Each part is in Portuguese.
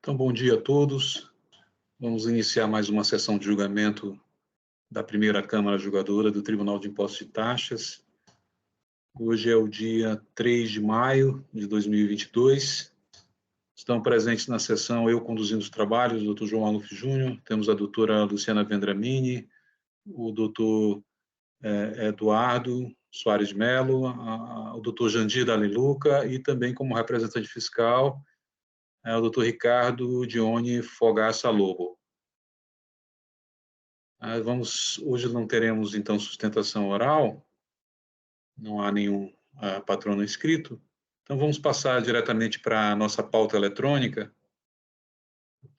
Então, bom dia a todos. Vamos iniciar mais uma sessão de julgamento da primeira Câmara Julgadora do Tribunal de Impostos e Taxas. Hoje é o dia 3 de maio de 2022. Estão presentes na sessão, eu conduzindo os trabalhos, o Dr. João Maluf Júnior, temos a doutora Luciana Vendramini, o Dr. Eduardo Soares de Mello, o Dr. Jandir Daliluca e também como representante fiscal, o Dr. Ricardo Dione Fogaça Lobo. Hoje não teremos, então, sustentação oral, não há nenhum patrono inscrito, então vamos passar diretamente para a nossa pauta eletrônica.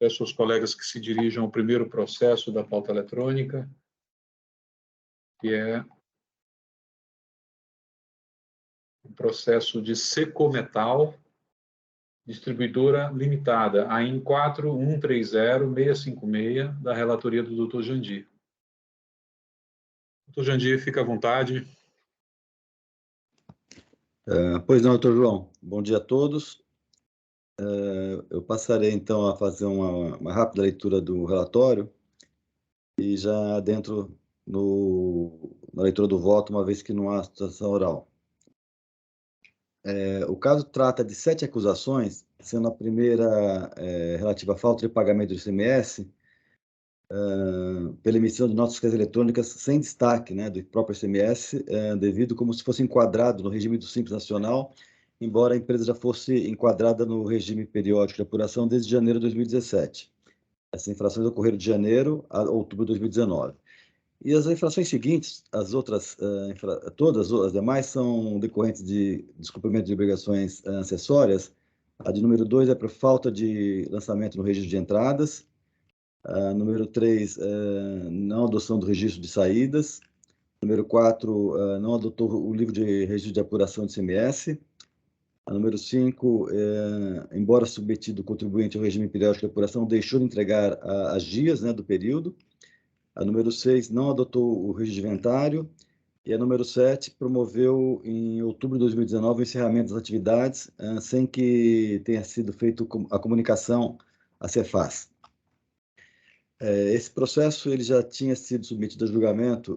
Peço aos colegas que se dirijam ao primeiro processo da pauta eletrônica, que é o processo de Secometal, Distribuidora Limitada, AIN 4130656, da relatoria do Dr. Jandir. Dr. Jandir, fica à vontade. Pois não, doutor João. Bom dia a todos. Eu passarei, então, a fazer uma rápida leitura do relatório e já adentro na leitura do voto, uma vez que não há sustentação oral. O caso trata de 7 acusações, sendo a primeira relativa à falta de pagamento do ICMS, pela emissão de notas fiscais eletrônicas sem destaque, né, do próprio ICMS, devido como se fosse enquadrado no regime do Simples Nacional, embora a empresa já fosse enquadrada no regime periódico de apuração desde janeiro de 2017. Essas infrações ocorreram de janeiro a outubro de 2019. E as infrações seguintes, as outras, todas as demais, são decorrentes de descumprimento de obrigações acessórias. A de número 2 é por falta de lançamento no registro de entradas. Número 3, não adoção do registro de saídas. Número 4, não adotou o livro de registro de apuração de ICMS. A número 5, embora submetido o contribuinte ao regime periódico de apuração, deixou de entregar as guias, né, do período. A número 6, não adotou o registro de inventário. E a número 7, promoveu em outubro de 2019 o encerramento das atividades sem que tenha sido feita a comunicação à Cefaz. Esse processo ele já tinha sido submetido a julgamento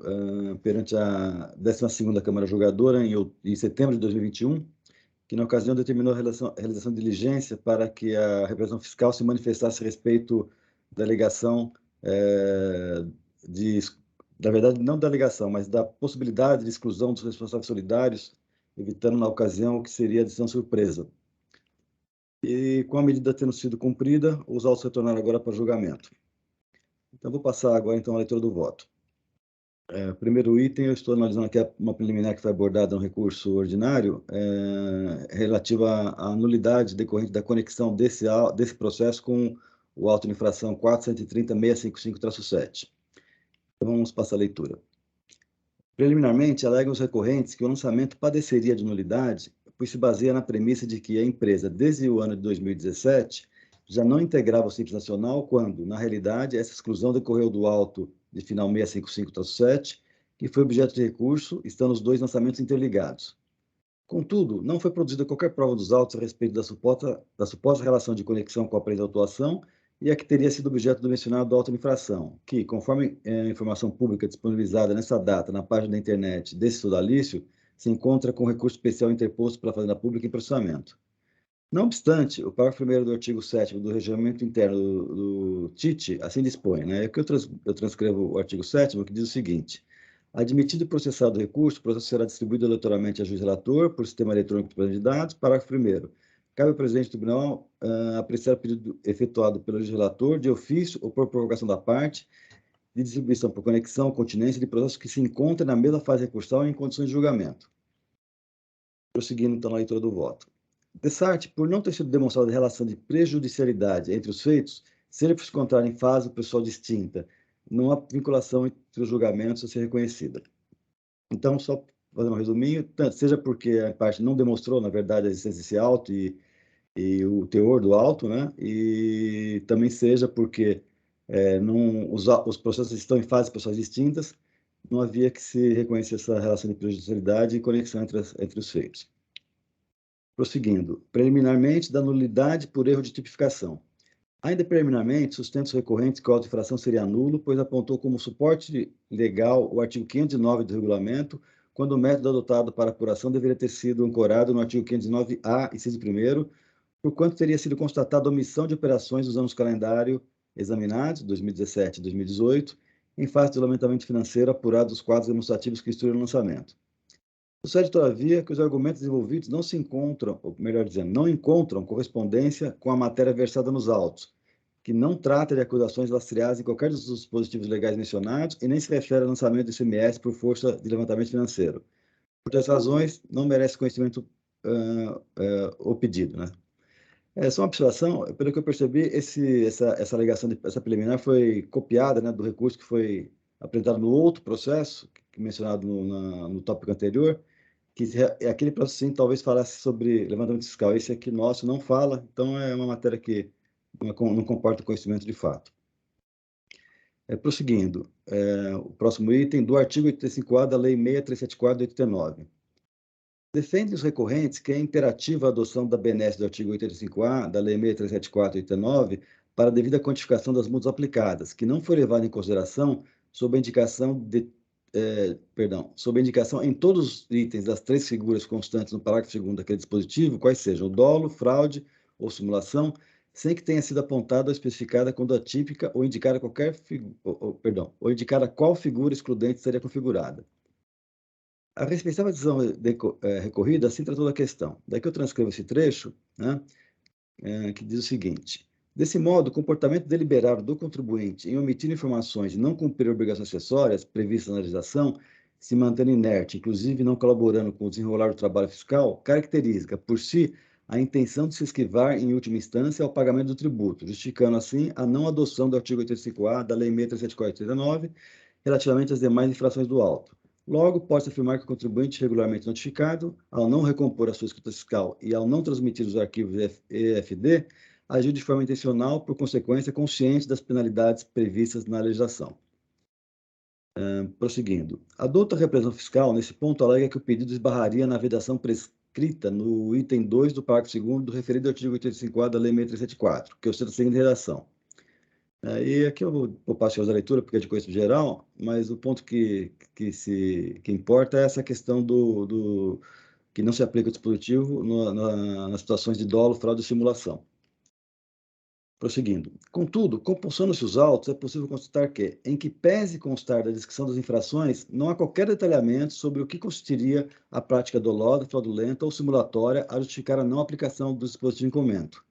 perante a 12ª Câmara Julgadora em setembro de 2021, que na ocasião determinou a realização de diligência para que a representação fiscal se manifestasse a respeito da alegação na verdade, não da alegação, mas da possibilidade de exclusão dos responsáveis solidários, evitando na ocasião o que seria a decisão surpresa. E com a medida tendo sido cumprida, os autos retornaram agora para julgamento. Então, vou passar agora, então, a leitura do voto. Primeiro item, eu estou analisando aqui uma preliminar que foi abordada no recurso ordinário, relativa à nulidade decorrente da conexão desse processo com o auto de infração 430.655-7. Então, vamos passar a leitura. Preliminarmente, alegam os recorrentes que o lançamento padeceria de nulidade, pois se baseia na premissa de que a empresa, desde o ano de 2017, já não integrava o Simples Nacional quando, na realidade, essa exclusão decorreu do auto de final 655-7, que foi objeto de recurso, estando os dois lançamentos interligados. Contudo, não foi produzida qualquer prova dos autos a respeito da suposta relação de conexão com a presente autuação e a que teria sido objeto do mencionado auto de infração, que, conforme a informação pública disponibilizada nessa data na página da internet desse sodalício, se encontra com recurso especial interposto pela Fazenda Pública em processamento. Não obstante, o parágrafo 1º do artigo 7º do Regimento Interno do TIT assim dispõe, né? Aqui eu transcrevo o artigo 7º, que diz o seguinte: admitido e processado o recurso, o processo será distribuído aleatoriamente a juiz relator por sistema eletrônico de de dados. Parágrafo 1º. Cabe ao presidente do tribunal apreciar o pedido efetuado pelo juiz relator de ofício ou por provocação da parte de distribuição por conexão, continência de processo que se encontra na mesma fase recursal e em condições de julgamento. Prosseguindo, então, a leitura do voto. Dessarte, por não ter sido demonstrada a relação de prejudicialidade entre os feitos, se ele se encontrar em fase pessoal distinta, não há vinculação entre os julgamentos a ser reconhecida. Então, só fazendo um resuminho, seja porque a parte não demonstrou, na verdade, a existência desse auto e o teor do auto, né? E também seja porque os processos estão em fases pessoais distintas, não havia que se reconhecer essa relação de prejudicialidade e conexão entre os feitos. Prosseguindo, preliminarmente, da nulidade por erro de tipificação. Ainda preliminarmente, sustenta os recorrentes que a auto-infração seria nulo, pois apontou como suporte legal o artigo 509 do regulamento, quando o método adotado para apuração deveria ter sido ancorado no artigo 509-A, inciso 1º, porquanto teria sido constatada omissão de operações dos anos calendário examinados, 2017 e 2018, em face do lamentamento financeiro apurado dos quadros demonstrativos que instruíram o lançamento. Sucede, todavia, que os argumentos desenvolvidos não se encontram, ou melhor dizendo, não encontram correspondência com a matéria versada nos autos, que não trata de acusações lastreadas em qualquer dos dispositivos legais mencionados e nem se refere ao lançamento do ICMS por força de levantamento financeiro. Por tais razões, não merece conhecimento o pedido, né? Só uma observação, pelo que eu percebi, essa alegação, essa preliminar foi copiada, né, do recurso que foi apresentado no outro processo, que mencionado no tópico anterior, que aquele processo, sim, talvez falasse sobre levantamento fiscal. Esse aqui nosso não fala, então é uma matéria que não comporta conhecimento de fato. Prosseguindo, o próximo item do artigo 85-A da Lei 6.374 de 89. Defende os recorrentes que é imperativa a adoção da benesse do artigo 85-A da Lei 6.374 de 89 para a devida quantificação das multas aplicadas, que não foi levada em consideração sob a indicação em todos os itens das 3 figuras constantes no parágrafo 2º daquele dispositivo, quais sejam o dolo, fraude ou simulação, sem que tenha sido apontada ou especificada quando atípica ou indicada ou indicada qual figura excludente seria configurada. A respeitável decisão recorrida assim tratou da questão. Daí que eu transcrevo esse trecho, né, que diz o seguinte: desse modo, o comportamento deliberado do contribuinte em omitir informações e não cumprir obrigações acessórias previstas na legislação, se mantendo inerte, inclusive não colaborando com o desenrolar do trabalho fiscal, caracteriza, por si, a intenção de se esquivar, em última instância, ao pagamento do tributo, justificando, assim, a não adoção do artigo 85-A da Lei 6.374 de 89, relativamente às demais infrações do auto. Logo, pode-se afirmar que o contribuinte regularmente notificado, ao não recompor a sua escrita fiscal e ao não transmitir os arquivos EFD, agiu de forma intencional, por consequência, consciente das penalidades previstas na legislação. Prosseguindo. A douta repressão fiscal, nesse ponto, alega que o pedido esbarraria na vedação prescrita no item 2 do parágrafo 2º do referido artigo 85-A da Lei 6.374, que ostenta a seguinte redação. E aqui eu vou passar a leitura, porque é de conhecimento geral, mas o ponto que importa é essa questão que não se aplica o dispositivo nas situações de dolo, fraude e simulação. Prosseguindo. Contudo, compulsando-se os autos, é possível constatar que, em que pese constar da descrição das infrações, não há qualquer detalhamento sobre o que constituiria a prática dolosa, fraudulenta ou simulatória a justificar a não aplicação do dispositivo em comento.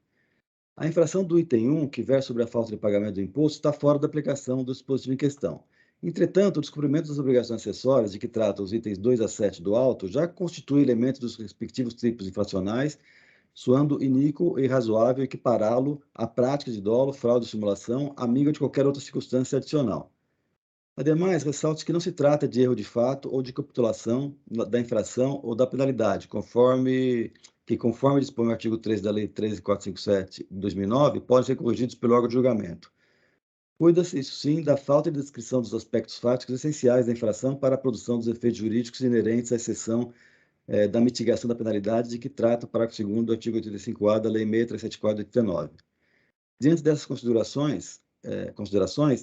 A infração do item 1, que versa sobre a falta de pagamento do imposto, está fora da aplicação do dispositivo em questão. Entretanto, o descumprimento das obrigações acessórias de que tratam os itens 2 a 7 do auto já constitui elemento dos respectivos tipos infracionais, soando iníquo e irrazoável equipará-lo à prática de dolo, fraude ou simulação, amiga de qualquer outra circunstância adicional. Ademais, ressalte que não se trata de erro de fato ou de capitulação da infração ou da penalidade, conforme dispõe o artigo 3 da Lei 13.457 de 2009, podem ser corrigidos pelo órgão de julgamento. Cuida-se, isso sim, da falta de descrição dos aspectos fáticos essenciais da infração para a produção dos efeitos jurídicos inerentes à exceção da mitigação da penalidade de que trata o parágrafo 2º do artigo 85-A da Lei 6.374 de 89. Diante dessas considerações,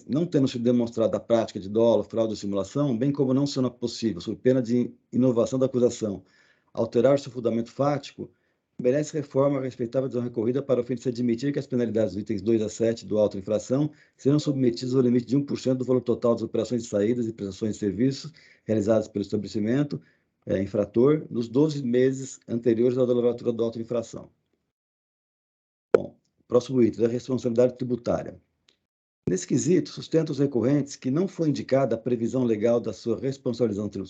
não tendo sido demonstrada a prática de dolo, fraude ou simulação, bem como não sendo possível, sob pena de inovação da acusação, alterar seu fundamento fático, merece reforma a respeitável decisão recorrida para o fim de se admitir que as penalidades dos itens 2 a 7 do auto infração serão submetidas ao limite de 1% do valor total das operações de saídas e prestações de serviços realizadas pelo estabelecimento infrator nos 12 meses anteriores à lavratura do auto infração. Bom, próximo item, da responsabilidade tributária. Nesse quesito, sustenta os recorrentes que não foi indicada a previsão legal da sua responsabilização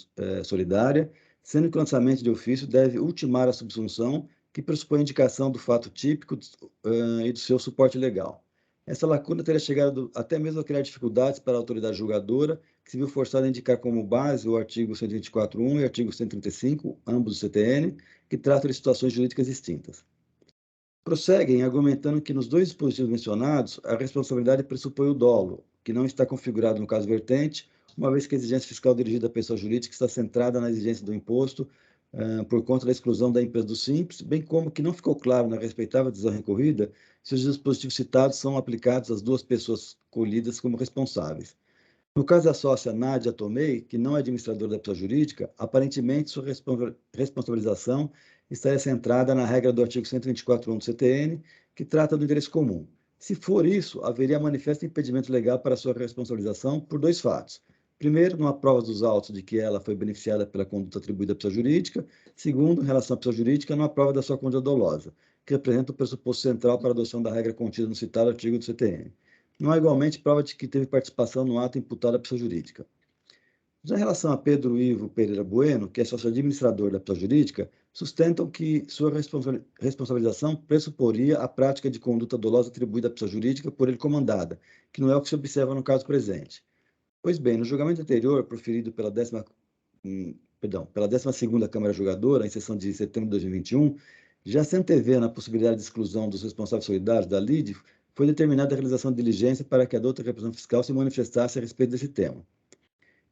solidária, sendo que o lançamento de ofício deve ultimar a subsunção, que pressupõe a indicação do fato típico e do seu suporte legal. Essa lacuna teria chegado até mesmo a criar dificuldades para a autoridade julgadora, que se viu forçada a indicar como base o artigo 124.1 e o artigo 135, ambos do CTN, que tratam de situações jurídicas distintas. Prosseguem argumentando que nos dois dispositivos mencionados, a responsabilidade pressupõe o dolo, que não está configurado no caso vertente, uma vez que a exigência fiscal dirigida à pessoa jurídica está centrada na exigência do imposto por conta da exclusão da empresa do Simples, bem como que não ficou claro na respeitável decisão recorrida se os dispositivos citados são aplicados às duas pessoas colhidas como responsáveis. No caso da sócia Nádia Tomei, que não é administradora da pessoa jurídica, aparentemente sua responsabilização estaria centrada na regra do artigo 124.1 do CTN, que trata do interesse comum. Se for isso, haveria manifesto impedimento legal para sua responsabilização por dois fatos. Primeiro, não há provas dos autos de que ela foi beneficiada pela conduta atribuída à pessoa jurídica. Segundo, em relação à pessoa jurídica, não há prova da sua conduta dolosa, que representa o pressuposto central para a adoção da regra contida no citado artigo do CTN. Não há igualmente prova de que teve participação no ato imputado à pessoa jurídica. Já em relação a Pedro Ivo Pereira Bueno, que é sócio administrador da pessoa jurídica, sustentam que sua responsabilização pressuporia a prática de conduta dolosa atribuída à pessoa jurídica por ele comandada, que não é o que se observa no caso presente. Pois bem, no julgamento anterior, proferido pela 12ª Câmara Julgadora, em sessão de setembro de 2021, já se antevendo a possibilidade de exclusão dos responsáveis solidários da LIDE, foi determinada a realização de diligência para que a douta representação fiscal se manifestasse a respeito desse tema.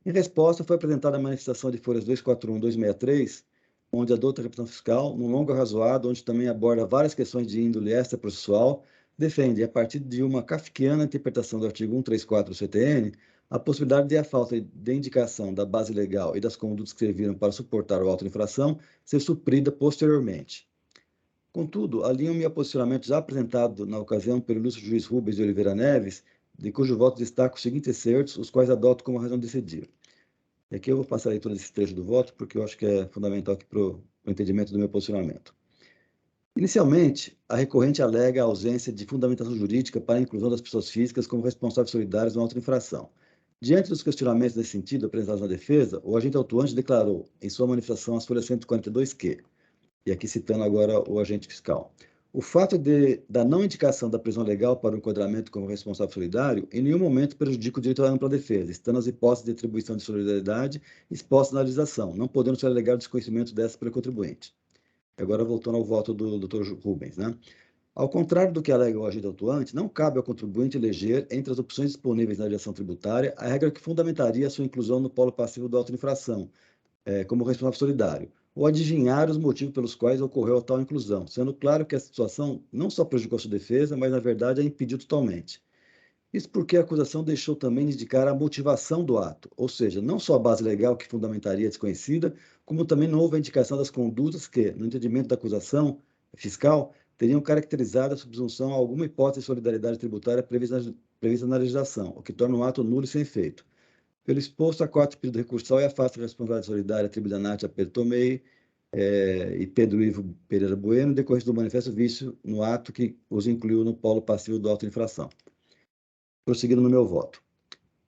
Em resposta, foi apresentada a manifestação de folhas 241 e 263, onde a douta representação fiscal, num longo arrazoado, onde também aborda várias questões de índole extraprocessual, defende, a partir de uma kafkiana interpretação do artigo 134 do CTN, a possibilidade de a falta de indicação da base legal e das condutas que serviram para suportar o auto de infração ser suprida posteriormente. Contudo, alinho-me ao posicionamento já apresentado na ocasião pelo ilustre juiz Rubens de Oliveira Neves, de cujo voto destaco os seguintes excertos, os quais adoto como razão de decidir. E aqui eu vou passar a leitura desse trecho do voto, porque eu acho que é fundamental aqui para o entendimento do meu posicionamento. Inicialmente, a recorrente alega a ausência de fundamentação jurídica para a inclusão das pessoas físicas como responsáveis solidários na auto-infração. Diante dos questionamentos nesse sentido apresentados na defesa, o agente autuante declarou, em sua manifestação às folhas 142, que, e aqui citando agora o agente fiscal, o fato da não indicação da prisão legal para o enquadramento como responsável solidário em nenhum momento prejudica o direito à ampla defesa, estando as hipóteses de atribuição de solidariedade expostas na legislação, não podendo ser alegado desconhecimento dessas pelo contribuinte. Agora, voltando ao voto do Dr. Rubens, né? Ao contrário do que alega o agente autuante, não cabe ao contribuinte eleger, entre as opções disponíveis na legislação tributária, a regra que fundamentaria a sua inclusão no polo passivo da auto-infração, como responsável solidário, ou adivinhar os motivos pelos quais ocorreu a tal inclusão, sendo claro que a situação não só prejudicou a sua defesa, mas, na verdade, a impediu totalmente. Isso porque a acusação deixou também de indicar a motivação do ato, ou seja, não só a base legal que fundamentaria a desconhecida, como também não houve a indicação das condutas que, no entendimento da acusação fiscal, teriam caracterizado a subsunção a alguma hipótese de solidariedade tributária prevista na legislação, o que torna o ato nulo e sem efeito. Pelo exposto, a cota pedido recursal e afasta a responsabilidade solidária atribuída a Nádia Pedro Tomei e Pedro Ivo Pereira Bueno, decorrente do manifesto vício no ato que os incluiu no polo passivo do auto-infração. Prosseguindo no meu voto.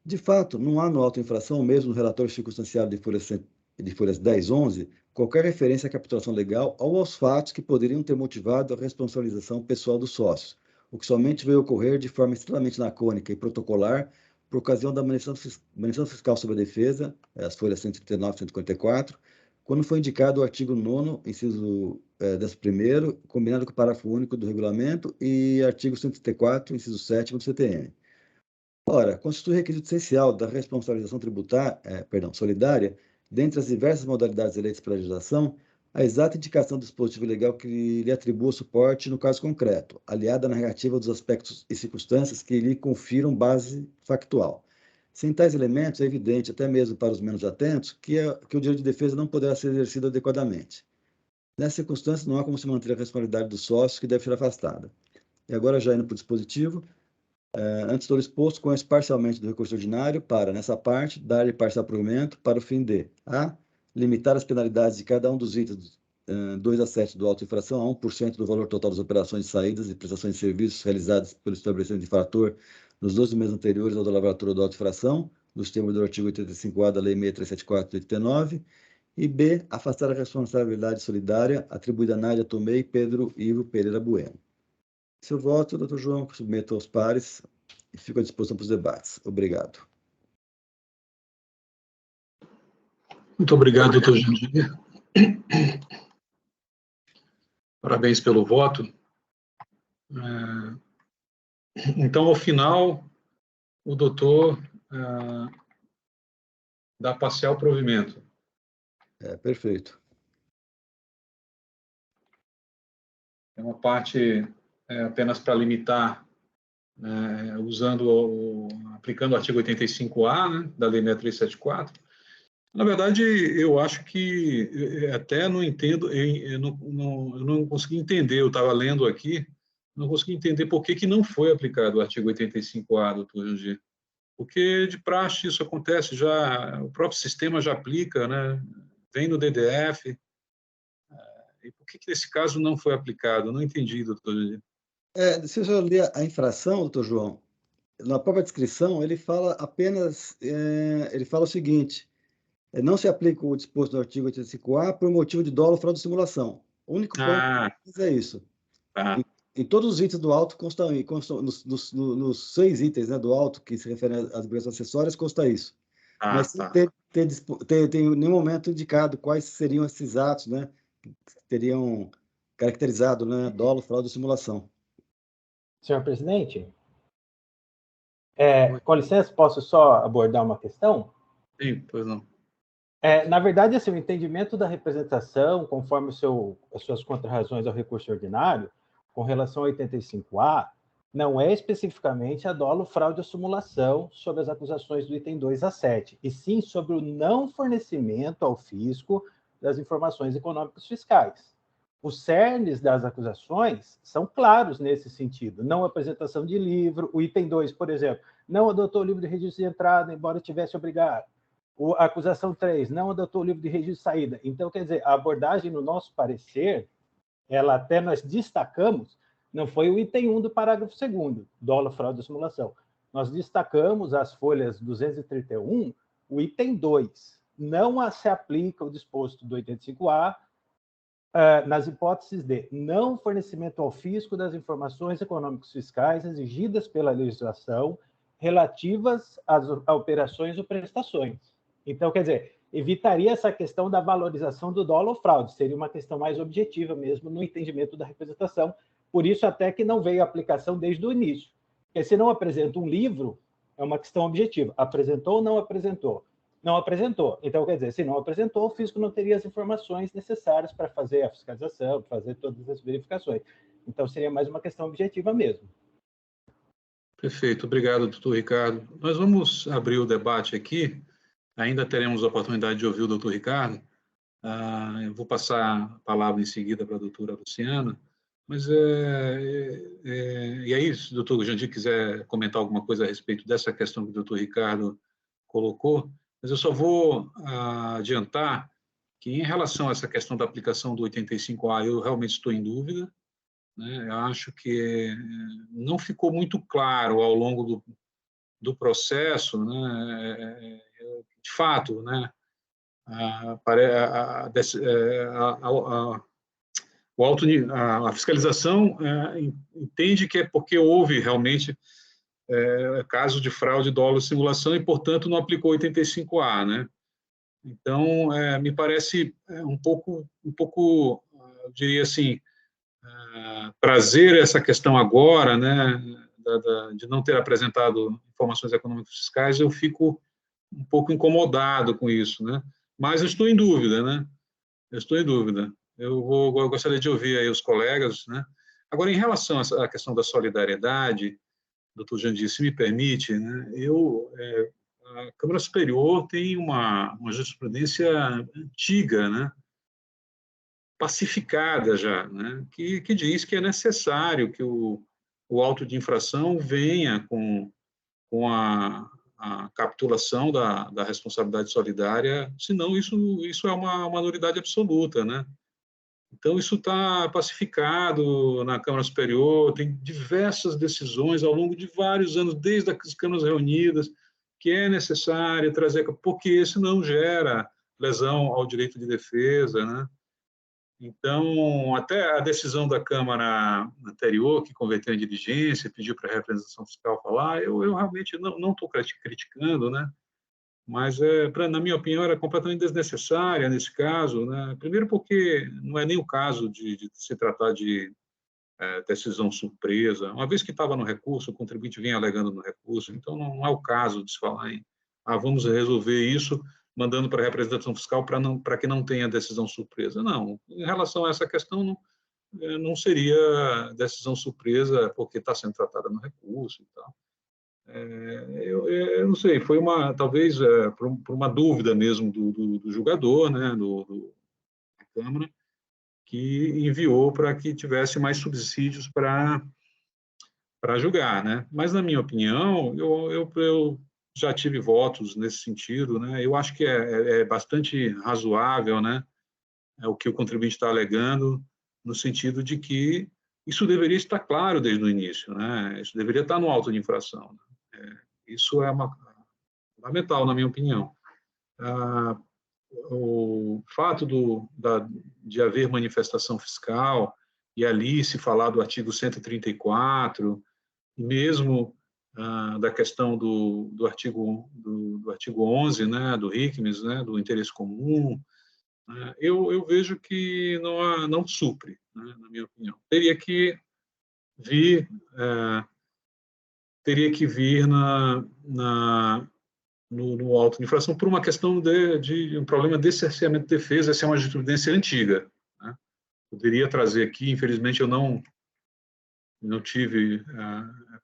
De fato, não há no auto-infração, mesmo no relatório circunstanciado de folhas 10 e 11, qualquer referência à capitulação legal ou aos fatos que poderiam ter motivado a responsabilização pessoal dos sócios, o que somente veio ocorrer de forma extremamente lacônica e protocolar por ocasião da manifestação fiscal sobre a defesa, as folhas 139 e 144, quando foi indicado o artigo 9º, inciso 11º, combinado com o parágrafo único do regulamento, e artigo 134, inciso 7º do CTN. Ora, constitui requisito essencial da responsabilização solidária, dentre as diversas modalidades eleitas pela legislação, a exata indicação do dispositivo legal que lhe atribua suporte no caso concreto, aliada à narrativa dos aspectos e circunstâncias que lhe confiram base factual. Sem tais elementos, é evidente, até mesmo para os menos atentos, que o direito de defesa não poderá ser exercido adequadamente. Nessa circunstância, não há como se manter a responsabilidade dos sócios, que deve ser afastada. E agora, já indo para o dispositivo, antes do exposto, conheço parcialmente do recurso ordinário para, nessa parte, dar-lhe parcial provimento para o fim de a. Limitar as penalidades de cada um dos itens 2 a 7 do auto-infração a 1% do valor total das operações de saídas e prestações de serviços realizadas pelo estabelecimento infrator nos 12 meses anteriores ao da lavratura do auto-infração, nos termos do artigo 85-A da Lei 6374 de 89, e b. Afastar a responsabilidade solidária atribuída a Nádia Tomei e Pedro Ivo Pereira Bueno. Seu voto, doutor João, submeto aos pares e fico à disposição para os debates. Obrigado. Muito obrigado, doutor Jandir. Parabéns pelo voto. Então, ao final, o doutor dá parcial provimento. Perfeito. É uma parte apenas para limitar, aplicando o artigo 85A, né, da Lei 6374. Na verdade, eu acho que até não entendo, eu não consegui entender, eu estava lendo aqui, não consegui entender por que não foi aplicado o artigo 85A, doutor Jandir. Porque de praxe isso acontece já, o próprio sistema já aplica, né? Vem no DDF. E por que nesse caso não foi aplicado? Eu não entendi, doutor Jandir. Se eu ler a infração, doutor João, na própria descrição, ele fala apenas, ele fala o seguinte: não se aplica o disposto no artigo 85A por motivo de dolo, fraude ou simulação. O único ponto que é isso. Tá. Em todos os itens do auto constam nos 6 itens, né, do auto que se referem às obrigações acessórias, consta isso. Mas sem ter em nenhum momento indicado quais seriam esses atos, né, que teriam caracterizado, né, dolo, fraude ou simulação. Senhor presidente, com licença, posso só abordar uma questão? Sim, pois não. Na verdade, assim, o entendimento da representação, conforme as suas contrarrazões ao recurso ordinário, com relação ao 85A, não é especificamente a dolo, fraude ou simulação sobre as acusações do item 2 a 7, e sim sobre o não fornecimento ao fisco das informações econômicas fiscais. Os cernes das acusações são claros nesse sentido. Não apresentação de livro, o item 2, por exemplo, não adotou o livro de registro de entrada, embora tivesse obrigado. A acusação 3, não adotou o livro de registro de saída. Então, quer dizer, a abordagem, no nosso parecer, ela até nós destacamos, não foi o item 1 do parágrafo 2º, dolo, fraude ou simulação. Nós destacamos as folhas 231, o item 2. Não se aplica o disposto do 85A nas hipóteses de não fornecimento ao fisco das informações econômicas fiscais exigidas pela legislação relativas às operações ou prestações. Então, quer dizer, evitaria essa questão da valorização do dolo ou fraude, seria uma questão mais objetiva mesmo no entendimento da representação, por isso até que não veio a aplicação desde o início. Porque se não apresenta um livro, é uma questão objetiva, apresentou ou não apresentou? Não apresentou. Então, quer dizer, se não apresentou, o fisco não teria as informações necessárias para fazer a fiscalização, fazer todas as verificações. Então, seria mais uma questão objetiva mesmo. Perfeito, obrigado, doutor Ricardo. Nós vamos abrir o debate aqui, ainda teremos a oportunidade de ouvir o doutor Ricardo. Eu vou passar a palavra em seguida para a doutora Luciana, mas e aí, se o doutor Jandir quiser comentar alguma coisa a respeito dessa questão que o doutor Ricardo colocou, mas eu só vou adiantar que, em relação a essa questão da aplicação do 85A, eu realmente estou em dúvida, né? Eu acho que não ficou muito claro ao longo do processo, né? De fato, né? A fiscalização entende que é porque houve realmente caso de fraude, dolo e simulação e, portanto, não aplicou 85A, né? Então, me parece um pouco, eu diria assim, trazer essa questão agora, né, de não ter apresentado informações econômicas fiscais, eu fico um pouco incomodado com isso, né? Mas eu estou em dúvida, né? Eu estou em dúvida. Eu gostaria de ouvir aí os colegas, né? Agora, em relação à questão da solidariedade, doutor Jandir, se me permite, né, a Câmara Superior tem uma jurisprudência antiga, né, pacificada já, né, que diz que é necessário que o auto de infração venha com a capitulação da responsabilidade solidária, senão isso é uma nulidade absoluta, né? Então, isso está pacificado na Câmara Superior, tem diversas decisões ao longo de vários anos, desde as câmaras reunidas, que é necessário trazer, porque senão gera lesão ao direito de defesa, né? Então, até a decisão da Câmara anterior, que converteu em diligência, pediu para a representação fiscal falar, eu realmente não estou criticando, né? Mas, na minha opinião, era completamente desnecessária nesse caso, né? Primeiro porque não é nem o caso de se tratar de decisão surpresa. Uma vez que estava no recurso, o contribuinte vinha alegando no recurso, então não é o caso de se falar em vamos resolver isso mandando para a representação fiscal para que não tenha decisão surpresa. Não, em relação a essa questão, não seria decisão surpresa, porque está sendo tratada no recurso e tal. Eu não sei, foi talvez por uma dúvida mesmo do julgador, né, da Câmara, que enviou para que tivesse mais subsídios para julgar, né? Mas, na minha opinião, eu já tive votos nesse sentido, né? Eu acho que é bastante razoável, né? O que o contribuinte está alegando, no sentido de que isso deveria estar claro desde o início, né? Isso deveria estar no auto de infração. Isso é fundamental, na minha opinião. O fato de haver manifestação fiscal, e ali se falar do artigo 134, e mesmo da questão do artigo 11, né, do RICMES, né, do interesse comum, eu vejo que não supre, né, na minha opinião. Teria que vir no auto de infração por uma questão de um problema de cerceamento de defesa. Essa é uma jurisprudência antiga, né? Poderia trazer aqui, infelizmente eu não tive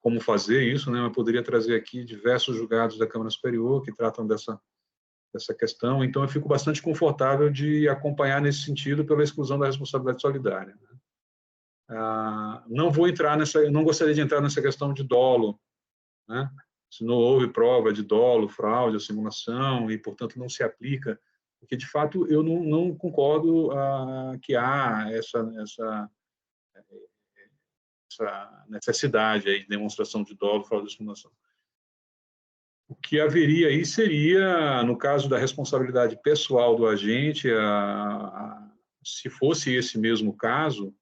como fazer isso, né? Mas poderia trazer aqui diversos julgados da Câmara Superior que tratam dessa questão. Então eu fico bastante confortável de acompanhar nesse sentido pela exclusão da responsabilidade solidária, né? Não gostaria de entrar nessa questão de dolo, né? Se não houve prova de dolo, fraude ou simulação e, portanto, não se aplica, porque, de fato, eu não concordo que há essa necessidade aí de demonstração de dolo, fraude ou simulação. O que haveria aí seria, no caso da responsabilidade pessoal do agente, se fosse esse mesmo caso,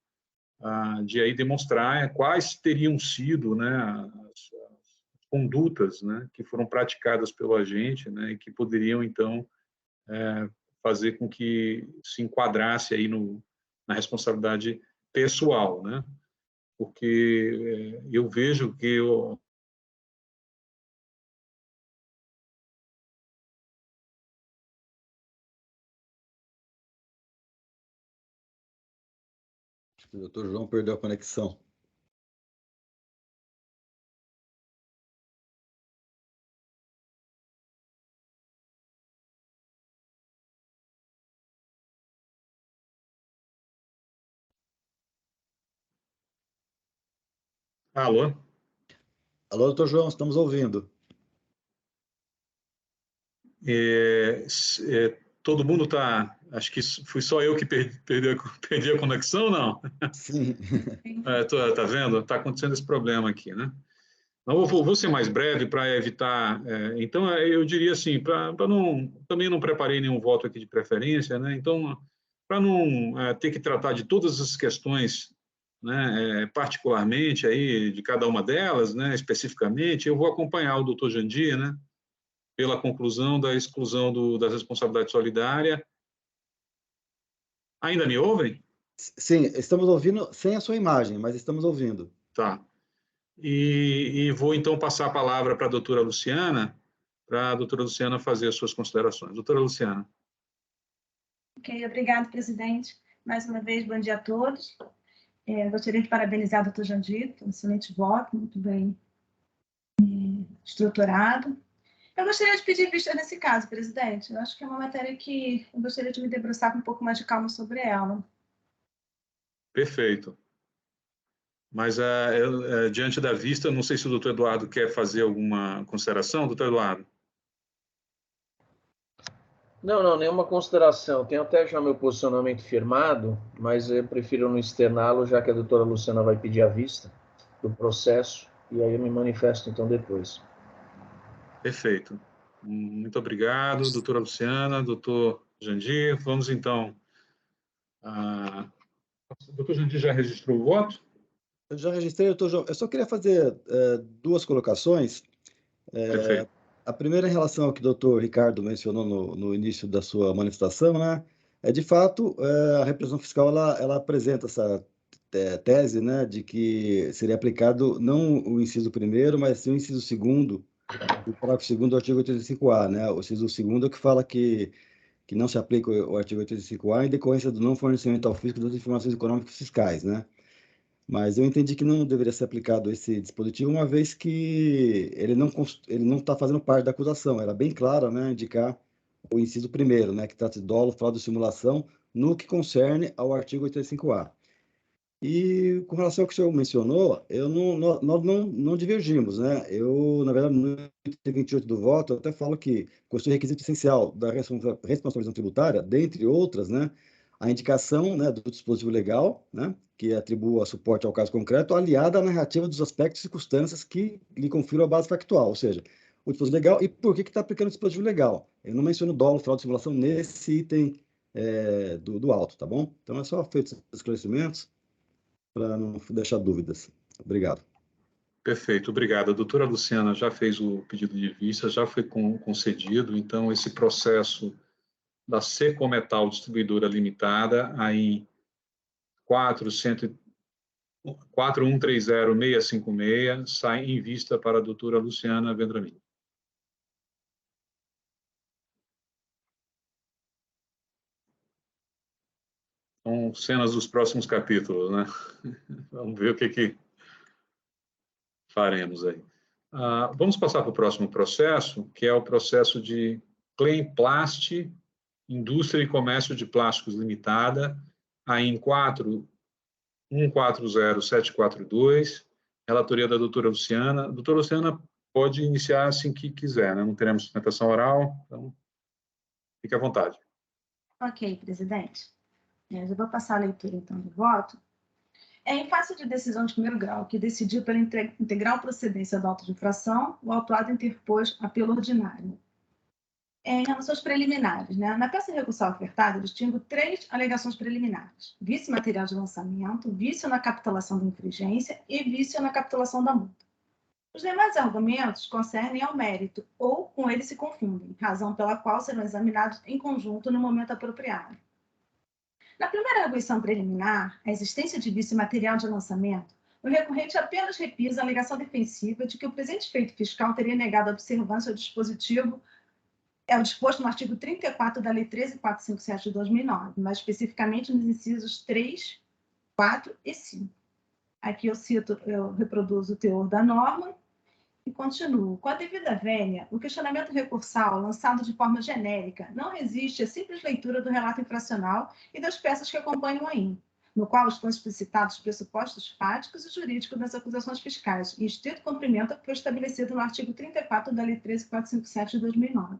de aí demonstrar quais teriam sido, né, as condutas, né, que foram praticadas pelo agente, né, e que poderiam, então, fazer com que se enquadrasse aí na responsabilidade pessoal, né? Porque eu vejo que o doutor João perdeu a conexão. Alô? Alô, doutor João, estamos ouvindo. Todo mundo está... Acho que fui só eu que perdi a conexão, não? Sim. Tá vendo? Está acontecendo esse problema aqui, né? Não, vou ser mais breve para evitar... então, eu diria assim, também não preparei nenhum voto aqui de preferência, né? Então, para não ter que tratar de todas as questões, né, particularmente aí de cada uma delas, né, especificamente, eu vou acompanhar o doutor Jandir, né, pela conclusão da exclusão da responsabilidade solidária. Ainda me ouvem? Sim, estamos ouvindo sem a sua imagem, mas estamos ouvindo. Tá. E vou, então, passar a palavra para a doutora Luciana fazer as suas considerações. Doutora Luciana. Ok, obrigado, presidente. Mais uma vez, bom dia a todos. Gostaria de parabenizar o doutor Jandir, um excelente voto, muito bem estruturado. Eu gostaria de pedir vista nesse caso, presidente. Eu acho que é uma matéria que eu gostaria de me debruçar com um pouco mais de calma sobre ela. Perfeito. Mas, diante da vista, não sei se o doutor Eduardo quer fazer alguma consideração. Doutor Eduardo. Não, nenhuma consideração. Tenho até já meu posicionamento firmado, mas eu prefiro não externá-lo, já que a doutora Luciana vai pedir a vista do processo, e aí eu me manifesto, então, depois. Perfeito. Muito obrigado, doutora Luciana, doutor Jandir. Vamos, então... O doutor Jandir já registrou o voto? Eu já registrei, doutor João. Eu só queria fazer duas colocações. Perfeito. A primeira, em relação ao que o doutor Ricardo mencionou no início da sua manifestação, né? De fato, a repressão fiscal ela apresenta essa tese, né, de que seria aplicado não o inciso 1º, mas sim o inciso 2º, o parágrafo 2º do artigo 85A, né? O inciso 2º que fala que que não se aplica o artigo 85A em decorrência do não fornecimento ao fisco das informações econômicas e fiscais, né? Mas eu entendi que não deveria ser aplicado esse dispositivo, uma vez que ele não está fazendo parte da acusação. Era bem claro, né, indicar o inciso primeiro, né, que trata de dolo, fraude e simulação, no que concerne ao artigo 85A. E com relação ao que o senhor mencionou, nós não divergimos, né? Eu, na verdade, no item 28 do voto, eu até falo que constitui requisito essencial da responsabilização tributária, dentre outras, né, a indicação, né, do dispositivo legal, né, que atribua suporte ao caso concreto, aliada à narrativa dos aspectos e circunstâncias que lhe confiram a base factual, ou seja, o dispositivo legal e por que está aplicando o dispositivo legal. Eu não menciono dolo, fraude e simulação nesse item do auto, tá bom? Então, é só feito esses esclarecimentos para não deixar dúvidas. Obrigado. Perfeito, obrigado. A doutora Luciana já fez o pedido de vista, já foi concedido, então esse processo da Secometal Distribuidora Limitada, aí 4130-656, sai em vista para a doutora Luciana Vendramin. São cenas dos próximos capítulos, né? Vamos ver o que faremos aí. Vamos passar para o próximo processo, que é o processo de Clemplast, Indústria e Comércio de Plásticos Limitada, aí em 140742, relatoria da doutora Luciana. A doutora Luciana pode iniciar assim que quiser, né? Não teremos sustentação oral, então fique à vontade. Ok, presidente. Eu já vou passar a leitura, então, do voto. Em face de decisão de primeiro grau, que decidiu pela integral procedência do auto de infração, o autuado interpôs apelo ordinário. Em relações preliminares, né? Na peça recursal ofertada, eu distingo 3 alegações preliminares: vício material de lançamento, vício na capitulação da infringência e vício na capitulação da multa. Os demais argumentos concernem ao mérito ou com ele se confundem, razão pela qual serão examinados em conjunto no momento apropriado. Na primeira arguição preliminar, a existência de vício material de lançamento, o recorrente apenas repisa a alegação defensiva de que o presente feito fiscal teria negado a observância ao dispositivo o disposto no artigo 34 da Lei 13.457 de 2009, mais especificamente nos incisos 3, 4 e 5. Aqui eu reproduzo o teor da norma e continuo. Com a devida vénia, o questionamento recursal, lançado de forma genérica, não resiste à simples leitura do relato infracional e das peças que acompanham a IN, no qual estão explicitados os pressupostos fáticos e jurídicos das acusações fiscais, em estrito cumprimento ao que foi estabelecido no artigo 34 da Lei 13.457 de 2009.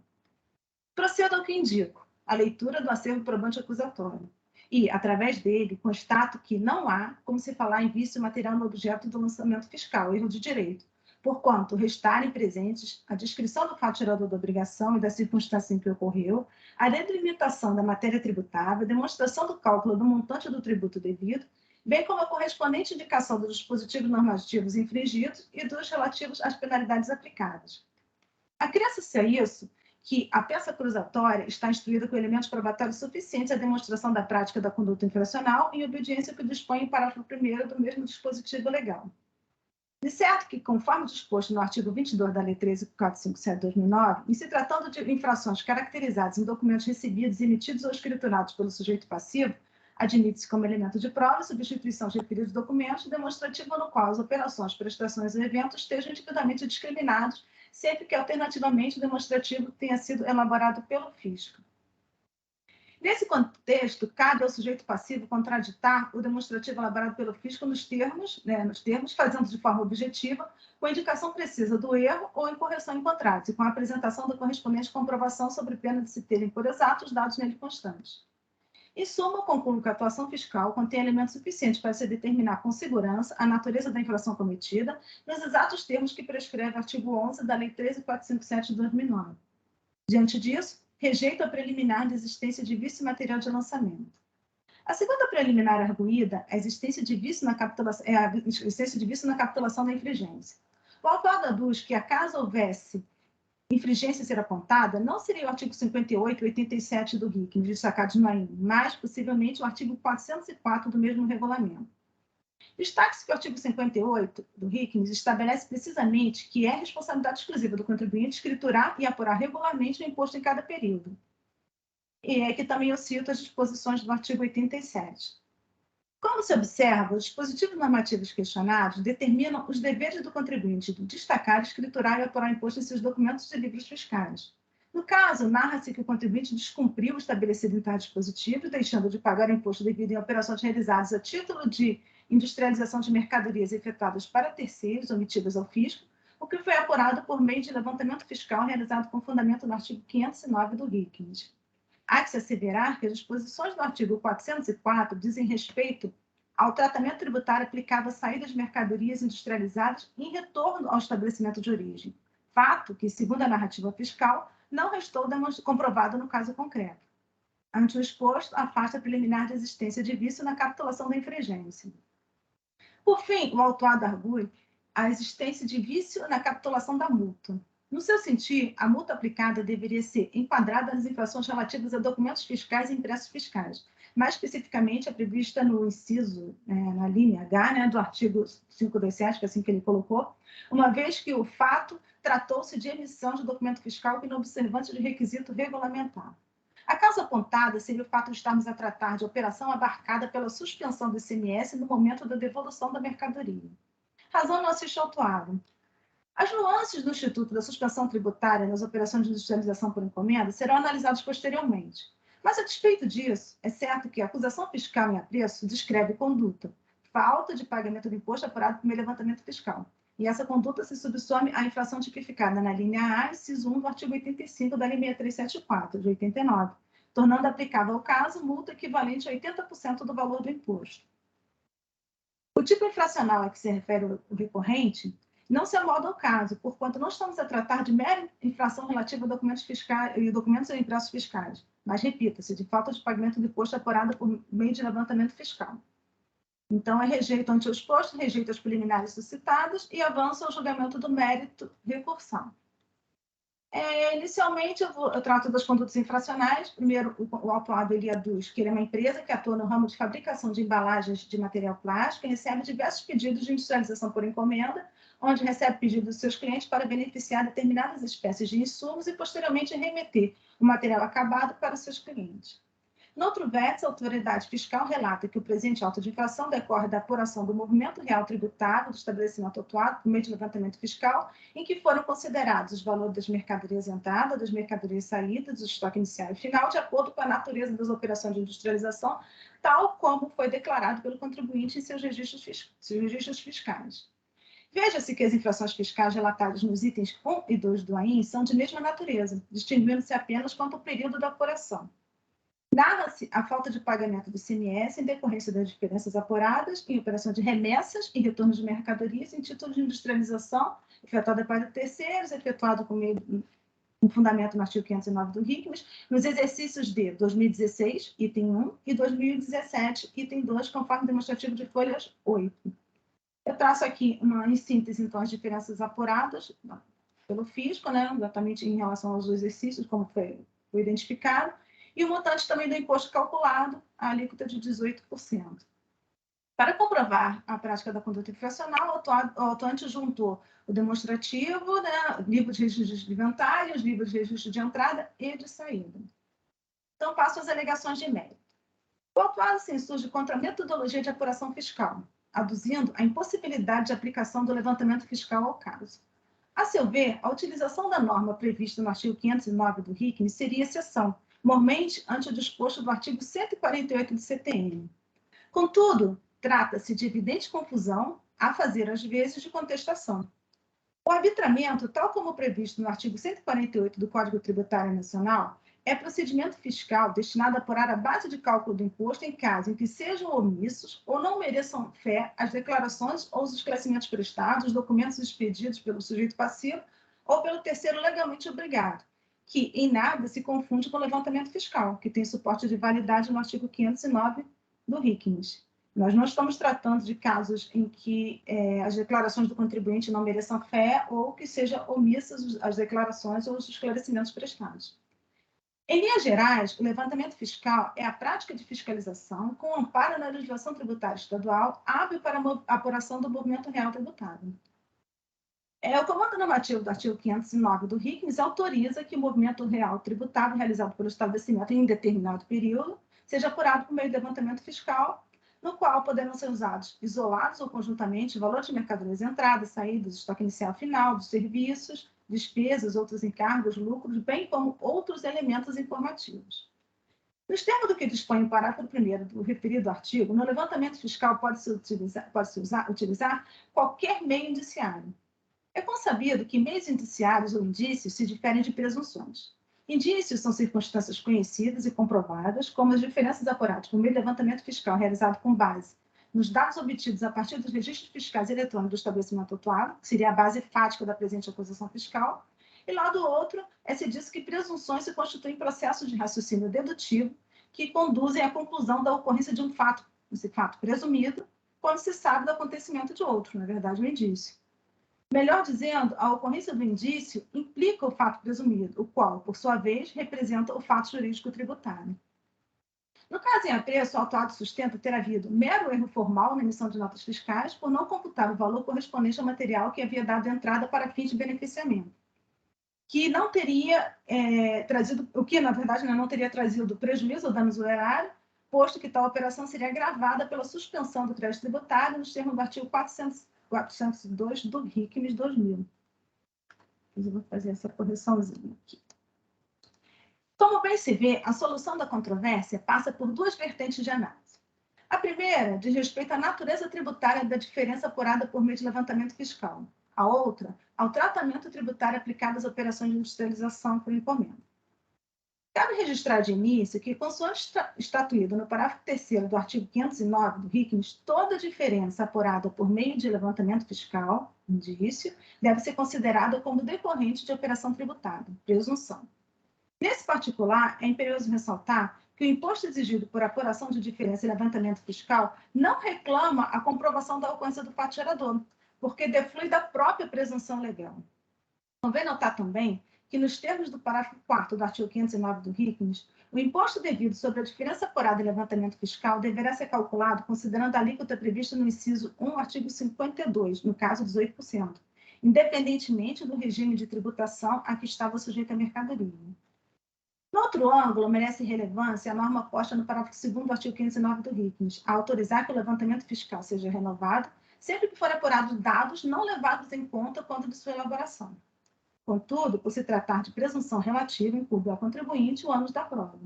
Procedo ao que indico, a leitura do acervo probante acusatório. E, através dele, constato que não há como se falar em vício material no objeto do lançamento fiscal, erro de direito, porquanto restarem presentes a descrição do fato gerador da obrigação e da circunstância em que ocorreu, a delimitação da matéria tributável, a demonstração do cálculo do montante do tributo devido, bem como a correspondente indicação dos dispositivos normativos infringidos e dos relativos às penalidades aplicadas. Acresce-se a isso que a peça acusatória está instruída com elementos probatórios suficientes à demonstração da prática da conduta infracional em obediência ao que dispõe o parágrafo 1º do mesmo dispositivo legal. De certo que, conforme disposto no artigo 22 da Lei 13.457 de 2009, em se tratando de infrações caracterizadas em documentos recebidos, emitidos ou escriturados pelo sujeito passivo, admite-se como elemento de prova a substituição de referidos documentos demonstrativa no qual as operações, prestações e eventos estejam individualmente discriminados, sempre que alternativamente o demonstrativo tenha sido elaborado pelo fisco. Nesse contexto, cabe ao sujeito passivo contraditar o demonstrativo elaborado pelo fisco nos termos, fazendo de forma objetiva, com a indicação precisa do erro ou incorreção encontrados, e com a apresentação da correspondente comprovação sobre pena de se terem por exato os dados nele constantes. Em suma, concluo que a atuação fiscal contém elementos suficientes para se determinar com segurança a natureza da infração cometida, nos exatos termos que prescreve o artigo 11 da Lei 13.457 de 2009. Diante disso, rejeito a preliminar de existência de vício material de lançamento. A segunda preliminar arguída, a existência de vício na capitulação, é a existência de vício na capitulação da infringência. O autor aduz que, acaso houvesse infringência ser apontada, não seria o artigo 58 e 87 do RIC, destacados no AIN, mas, possivelmente, o artigo 404 do mesmo regulamento. Destaque-se que o artigo 58 do RIC estabelece precisamente que é responsabilidade exclusiva do contribuinte escriturar e apurar regularmente o imposto em cada período. e que também eu cito as disposições do artigo 87. Como se observa, os dispositivos normativos questionados determinam os deveres do contribuinte de destacar, escriturar e apurar imposto em seus documentos de livros fiscais. No caso, narra-se que o contribuinte descumpriu o estabelecido em tais dispositivos, deixando de pagar o imposto devido em operações realizadas a título de industrialização de mercadorias efetuadas para terceiros, omitidas ao fisco, o que foi apurado por meio de levantamento fiscal realizado com fundamento no artigo 509 do RICMES. Há que se asseverar que as disposições do artigo 404 dizem respeito ao tratamento tributário aplicável à saída de mercadorias industrializadas em retorno ao estabelecimento de origem, fato que, segundo a narrativa fiscal, não restou comprovado no caso concreto. Ante o exposto, afasta preliminar de existência de vício na capitulação da infringência. Por fim, o autuado argue a existência de vício na capitulação da multa. No seu sentir, a multa aplicada deveria ser enquadrada nas infrações relativas a documentos fiscais e impressos fiscais. Mais especificamente, é prevista no inciso, na linha H, do artigo 527, que é assim que ele colocou, uma vez que o fato tratou-se de emissão de documento fiscal que não observante de requisito regulamentar. A causa apontada seria o fato de estarmos a tratar de operação abarcada pela suspensão do ICMS no momento da devolução da mercadoria. Razão não assiste autuado. As nuances do Instituto da Suspensão Tributária nas operações de industrialização por encomenda serão analisadas posteriormente. Mas, a despeito disso, é certo que a acusação fiscal em apreço descreve conduta, falta de pagamento do imposto apurado por meio levantamento fiscal. E essa conduta se subsome à infração tipificada na linha A, inciso 1 do artigo 85 da Lei 6374, de 89, tornando aplicável ao caso multa equivalente a 80% do valor do imposto. O tipo infracional a que se refere o recorrente não se amolda ao caso, porquanto não estamos a tratar de mera infração relativa a documentos fiscais e documentos e impressos fiscais, mas, repita-se, de falta de pagamento do imposto apurado por meio de levantamento fiscal. Então, é rejeito ante o exposto, rejeito as preliminares suscitadas e avança ao julgamento do mérito recursal. Inicialmente, eu trato das condutas infracionais. Primeiro, o autuado ele aduz que ele é uma empresa que atua no ramo de fabricação de embalagens de material plástico e recebe diversos pedidos de industrialização por encomenda, onde recebe pedidos dos seus clientes para beneficiar determinadas espécies de insumos e, posteriormente, remeter o material acabado para os seus clientes. No outro vértice, a autoridade fiscal relata que o presente auto de infração decorre da apuração do movimento real tributável do estabelecimento autuado por meio de levantamento fiscal, em que foram considerados os valores das mercadorias entradas, das mercadorias saídas, do estoque inicial e final, de acordo com a natureza das operações de industrialização, tal como foi declarado pelo contribuinte em seus registros fiscais. Veja-se que as infrações fiscais relatadas nos itens 1 e 2 do AIN são de mesma natureza, distinguindo-se apenas quanto ao período da apuração. Narra-se a falta de pagamento do ICMS em decorrência das diferenças apuradas em operação de remessas e retorno de mercadorias em título de industrialização efetuada para terceiros, efetuado com fundamento no artigo 509 do RICMES, nos exercícios de 2016, item 1, e 2017, item 2, conforme demonstrativo de folhas 8. Eu traço aqui, em síntese, então, as diferenças apuradas pelo fisco, exatamente em relação aos exercícios, como foi identificado, e o montante também do imposto calculado, a alíquota de 18%. Para comprovar a prática da conduta infracional, o autuante juntou o demonstrativo, livro de registros de inventário, os livros de registro de entrada e de saída. Então, passo às alegações de mérito. O autuado se insurge contra a metodologia de apuração fiscal, aduzindo a impossibilidade de aplicação do levantamento fiscal ao caso. A seu ver, a utilização da norma prevista no artigo 509 do RICMES seria exceção, mormente ante o disposto do artigo 148 do CTN. Contudo, trata-se de evidente confusão, a fazer às vezes de contestação. O arbitramento, tal como previsto no artigo 148 do Código Tributário Nacional, é procedimento fiscal destinado a apurar a base de cálculo do imposto em caso em que sejam omissos ou não mereçam fé as declarações ou os esclarecimentos prestados, os documentos expedidos pelo sujeito passivo ou pelo terceiro legalmente obrigado, que em nada se confunde com o levantamento fiscal, que tem suporte de validade no artigo 509 do RICMES. Nós não estamos tratando de casos em que as declarações do contribuinte não mereçam fé ou que sejam omissas as declarações ou os esclarecimentos prestados. Em linhas gerais, o levantamento fiscal é a prática de fiscalização com amparo na legislação tributária estadual hábil para a apuração do movimento real tributário. O comando normativo do artigo 509 do RICMES autoriza que o movimento real tributável realizado pelo estabelecimento em determinado período seja apurado por meio de levantamento fiscal, no qual poderão ser usados isolados ou conjuntamente valores de mercadorias, entradas, saídas, estoque inicial final, dos serviços, despesas, outros encargos, lucros, bem como outros elementos informativos. Nos termos do que dispõe o parágrafo 1º do referido artigo, no levantamento fiscal pode-se utilizar qualquer meio indiciário. É consabido que meios indiciários ou indícios se diferem de presunções. Indícios são circunstâncias conhecidas e comprovadas, como as diferenças apuradas por meio de levantamento fiscal realizado com base nos dados obtidos a partir dos registros fiscais eletrônicos do estabelecimento atuado, que seria a base fática da presente acusação fiscal, e lá do outro, se diz que presunções se constituem processos de raciocínio dedutivo que conduzem à conclusão da ocorrência de um fato, esse fato presumido, quando se sabe do acontecimento de outro, na verdade, um indício. Melhor dizendo, a ocorrência do indício implica o fato presumido, o qual, por sua vez, representa o fato jurídico tributário. No caso em apreço, o autuado sustenta ter havido mero erro formal na emissão de notas fiscais por não computar o valor correspondente ao material que havia dado entrada para fins de beneficiamento, que não teria trazido, o que, na verdade, não teria trazido prejuízo ou danos ao erário, posto que tal operação seria agravada pela suspensão do crédito tributário nos termos do artigo 402 do RICMES 2000. Eu vou fazer essa correçãozinha aqui. Como bem se vê, a solução da controvérsia passa por duas vertentes de análise. A primeira diz respeito à natureza tributária da diferença apurada por meio de levantamento fiscal. A outra, ao tratamento tributário aplicado às operações de industrialização por encomenda. Cabe registrar de início que, consoante estatuído no parágrafo 3º do artigo 509 do RICMES, toda diferença apurada por meio de levantamento fiscal, indício, deve ser considerada como decorrente de operação tributária, presunção. Nesse particular, é imperioso ressaltar que o imposto exigido por apuração de diferença e levantamento fiscal não reclama a comprovação da ocorrência do fato gerador, porque deflui da própria presunção legal. Convém notar também que, nos termos do parágrafo 4º do artigo 509 do RICMES, o imposto devido sobre a diferença apurada em levantamento fiscal deverá ser calculado considerando a alíquota prevista no inciso 1, artigo 52, no caso 18%, independentemente do regime de tributação a que estava sujeita a mercadoria. No outro ângulo, merece relevância a norma posta no parágrafo 2º do artigo 509 do RICMES, a autorizar que o levantamento fiscal seja renovado sempre que forem apurados dados não levados em conta quando de sua elaboração. Contudo, por se tratar de presunção relativa, incumbe ao contribuinte o ônus da prova.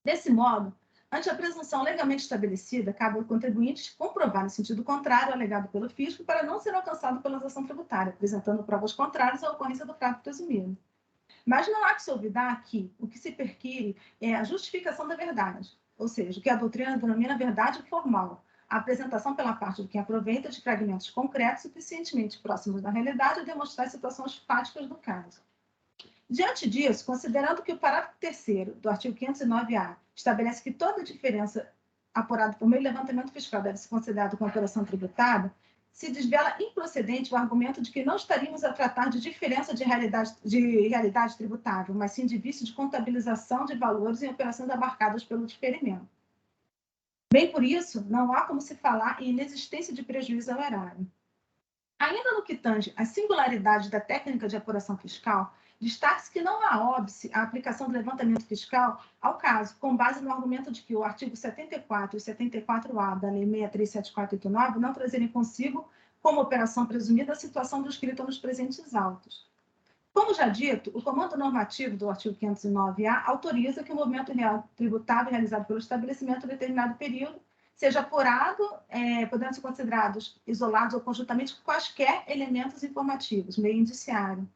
Desse modo, ante a presunção legalmente estabelecida, cabe ao contribuinte comprovar no sentido contrário alegado pelo fisco para não ser alcançado pela ação tributária, apresentando provas contrárias à ocorrência do fato presumido. Mas não há que se olvidar que o que se perquire é a justificação da verdade, ou seja, o que a doutrina denomina verdade formal, a apresentação pela parte de quem aproveita de fragmentos concretos suficientemente próximos da realidade a demonstrar as situações fáticas do caso. Diante disso, considerando que o parágrafo 3º do artigo 509-A estabelece que toda diferença apurada por meio de levantamento fiscal deve ser considerada como operação tributária, se desvela improcedente o argumento de que não estaríamos a tratar de diferença de realidade tributável, mas sim de vício de contabilização de valores em operações abarcadas pelo diferimento. Bem por isso, não há como se falar em inexistência de prejuízo ao erário. Ainda no que tange às singularidades da técnica de apuração fiscal, destaque-se que não há óbice a aplicação do levantamento fiscal ao caso, com base no argumento de que o artigo 74 e 74-A da Lei 637489 não trazerem consigo, como operação presumida, a situação descrita nos presentes autos. Como já dito, o comando normativo do artigo 509-A autoriza que o movimento real tributável realizado pelo estabelecimento em determinado período seja apurado, podendo ser considerados isolados ou conjuntamente quaisquer elementos informativos, meio indiciário.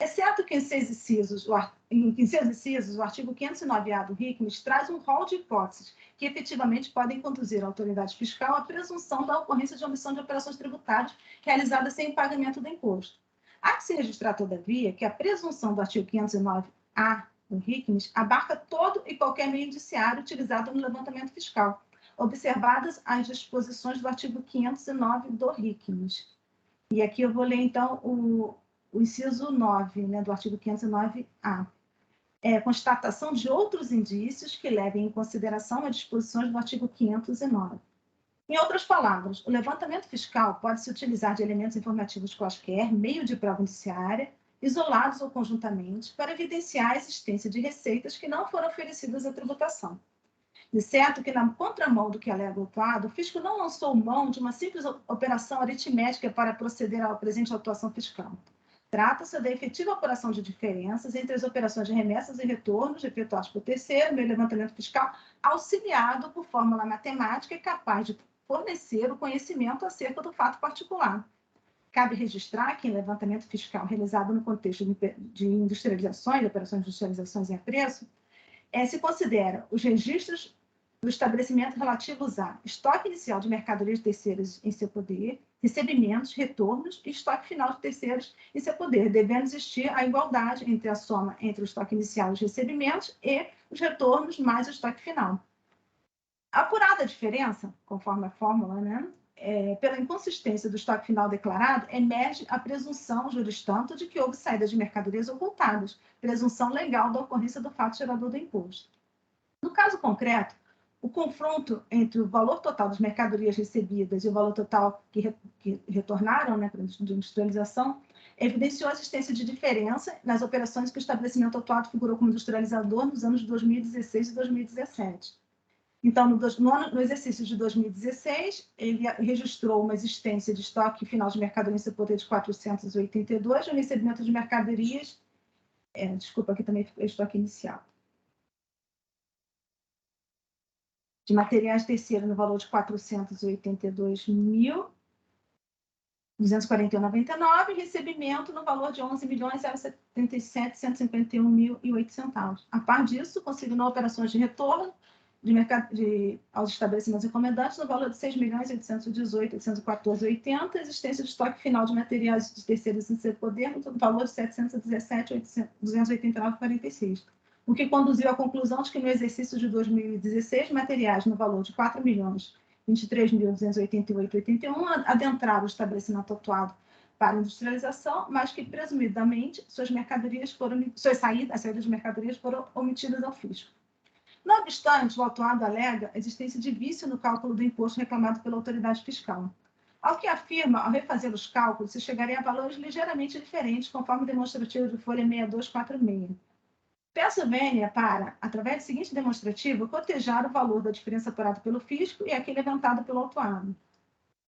Exceto que em seus incisos, o artigo 509-A do RICMES traz um rol de hipóteses que efetivamente podem conduzir a autoridade fiscal à presunção da ocorrência de omissão de operações tributárias realizadas sem pagamento do imposto. Há que se registrar, todavia, que a presunção do artigo 509-A do RICMES abarca todo e qualquer meio indiciário utilizado no levantamento fiscal, observadas as disposições do artigo 509 do RICMES. E aqui eu vou ler, então, o inciso 9, do artigo 509-A. Constatação de outros indícios que levem em consideração as disposições do artigo 509. Em outras palavras, o levantamento fiscal pode se utilizar de elementos informativos quaisquer, meio de prova indiciária, isolados ou conjuntamente, para evidenciar a existência de receitas que não foram oferecidas à tributação. De certo que, na contramão do que alega o autuado, o fisco não lançou mão de uma simples operação aritmética para proceder à presente autuação fiscal. Trata-se da efetiva apuração de diferenças entre as operações de remessas e retornos efetuadas por terceiro, meio levantamento fiscal, auxiliado por fórmula matemática e capaz de fornecer o conhecimento acerca do fato particular. Cabe registrar que, em levantamento fiscal realizado no contexto de industrializações, de operações de industrializações em apreço, se considera os registros do estabelecimento relativos a estoque inicial de mercadorias terceiras em seu poder, recebimentos, retornos e estoque final de terceiros em seu poder, devendo existir a igualdade entre a soma entre o estoque inicial e os recebimentos e os retornos mais o estoque final. Apurada a diferença, conforme a fórmula, né, pela inconsistência do estoque final declarado, emerge a presunção jurisditanto de que houve saída de mercadorias ocultadas, presunção legal da ocorrência do fato gerador do imposto. No caso concreto, o confronto entre o valor total das mercadorias recebidas e o valor total que retornaram, né, para a industrialização, evidenciou a existência de diferença nas operações que o estabelecimento autuado figurou como industrializador nos anos de 2016 e 2017. Então, no exercício de 2016, ele registrou uma existência de estoque final de mercadoria em seu poder de 482, e o recebimento de mercadorias, desculpa, aqui também é estoque inicial, de materiais terceiros no valor de 482.241,99, e recebimento no valor de 11.077.151.008. A par disso, consignou operações de retorno aos estabelecimentos encomendantes no valor de 6.818.814,80, existência de estoque final de materiais de terceiros em seu poder no valor de 717.289,46, o que conduziu à conclusão de que no exercício de 2016, materiais no valor de 4.023.288,81 adentraram o estabelecimento autuado para industrialização, mas que, presumidamente, a saída de mercadorias foram omitidas ao fisco. Não obstante, o autuado alega a existência de vício no cálculo do imposto reclamado pela autoridade fiscal. Ao que afirma, ao refazer os cálculos, se chegaria a valores ligeiramente diferentes, conforme demonstrativo de folha 6246. Peço vênia para, através do seguinte demonstrativo, cotejar o valor da diferença apurada pelo fisco e aquele levantado pelo autuado.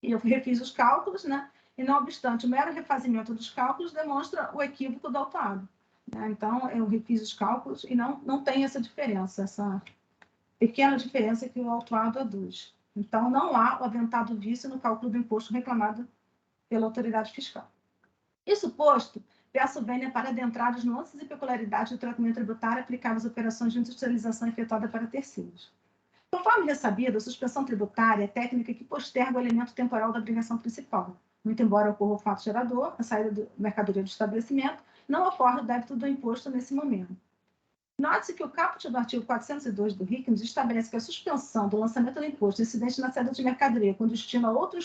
E eu refiz os cálculos, né? E, não obstante, o mero refazimento dos cálculos demonstra o equívoco do autuado. Então, eu refiz os cálculos e não tem essa diferença, essa pequena diferença que o autuado aduz. Então, não há o aventado vício no cálculo do imposto reclamado pela autoridade fiscal. Isso posto, peço vênia para adentrar as nuances e peculiaridades do tratamento tributário aplicado às operações de industrialização efetuada para terceiros. Conforme já sabido, a suspensão tributária é técnica que posterga o elemento temporal da obrigação principal. Muito embora ocorra o fato gerador, a saída da mercadoria do estabelecimento, não ocorre o débito do imposto nesse momento. Note-se que o caput do artigo 402 do RICMS estabelece que a suspensão do lançamento do imposto incidente na saída de mercadoria com destino a outro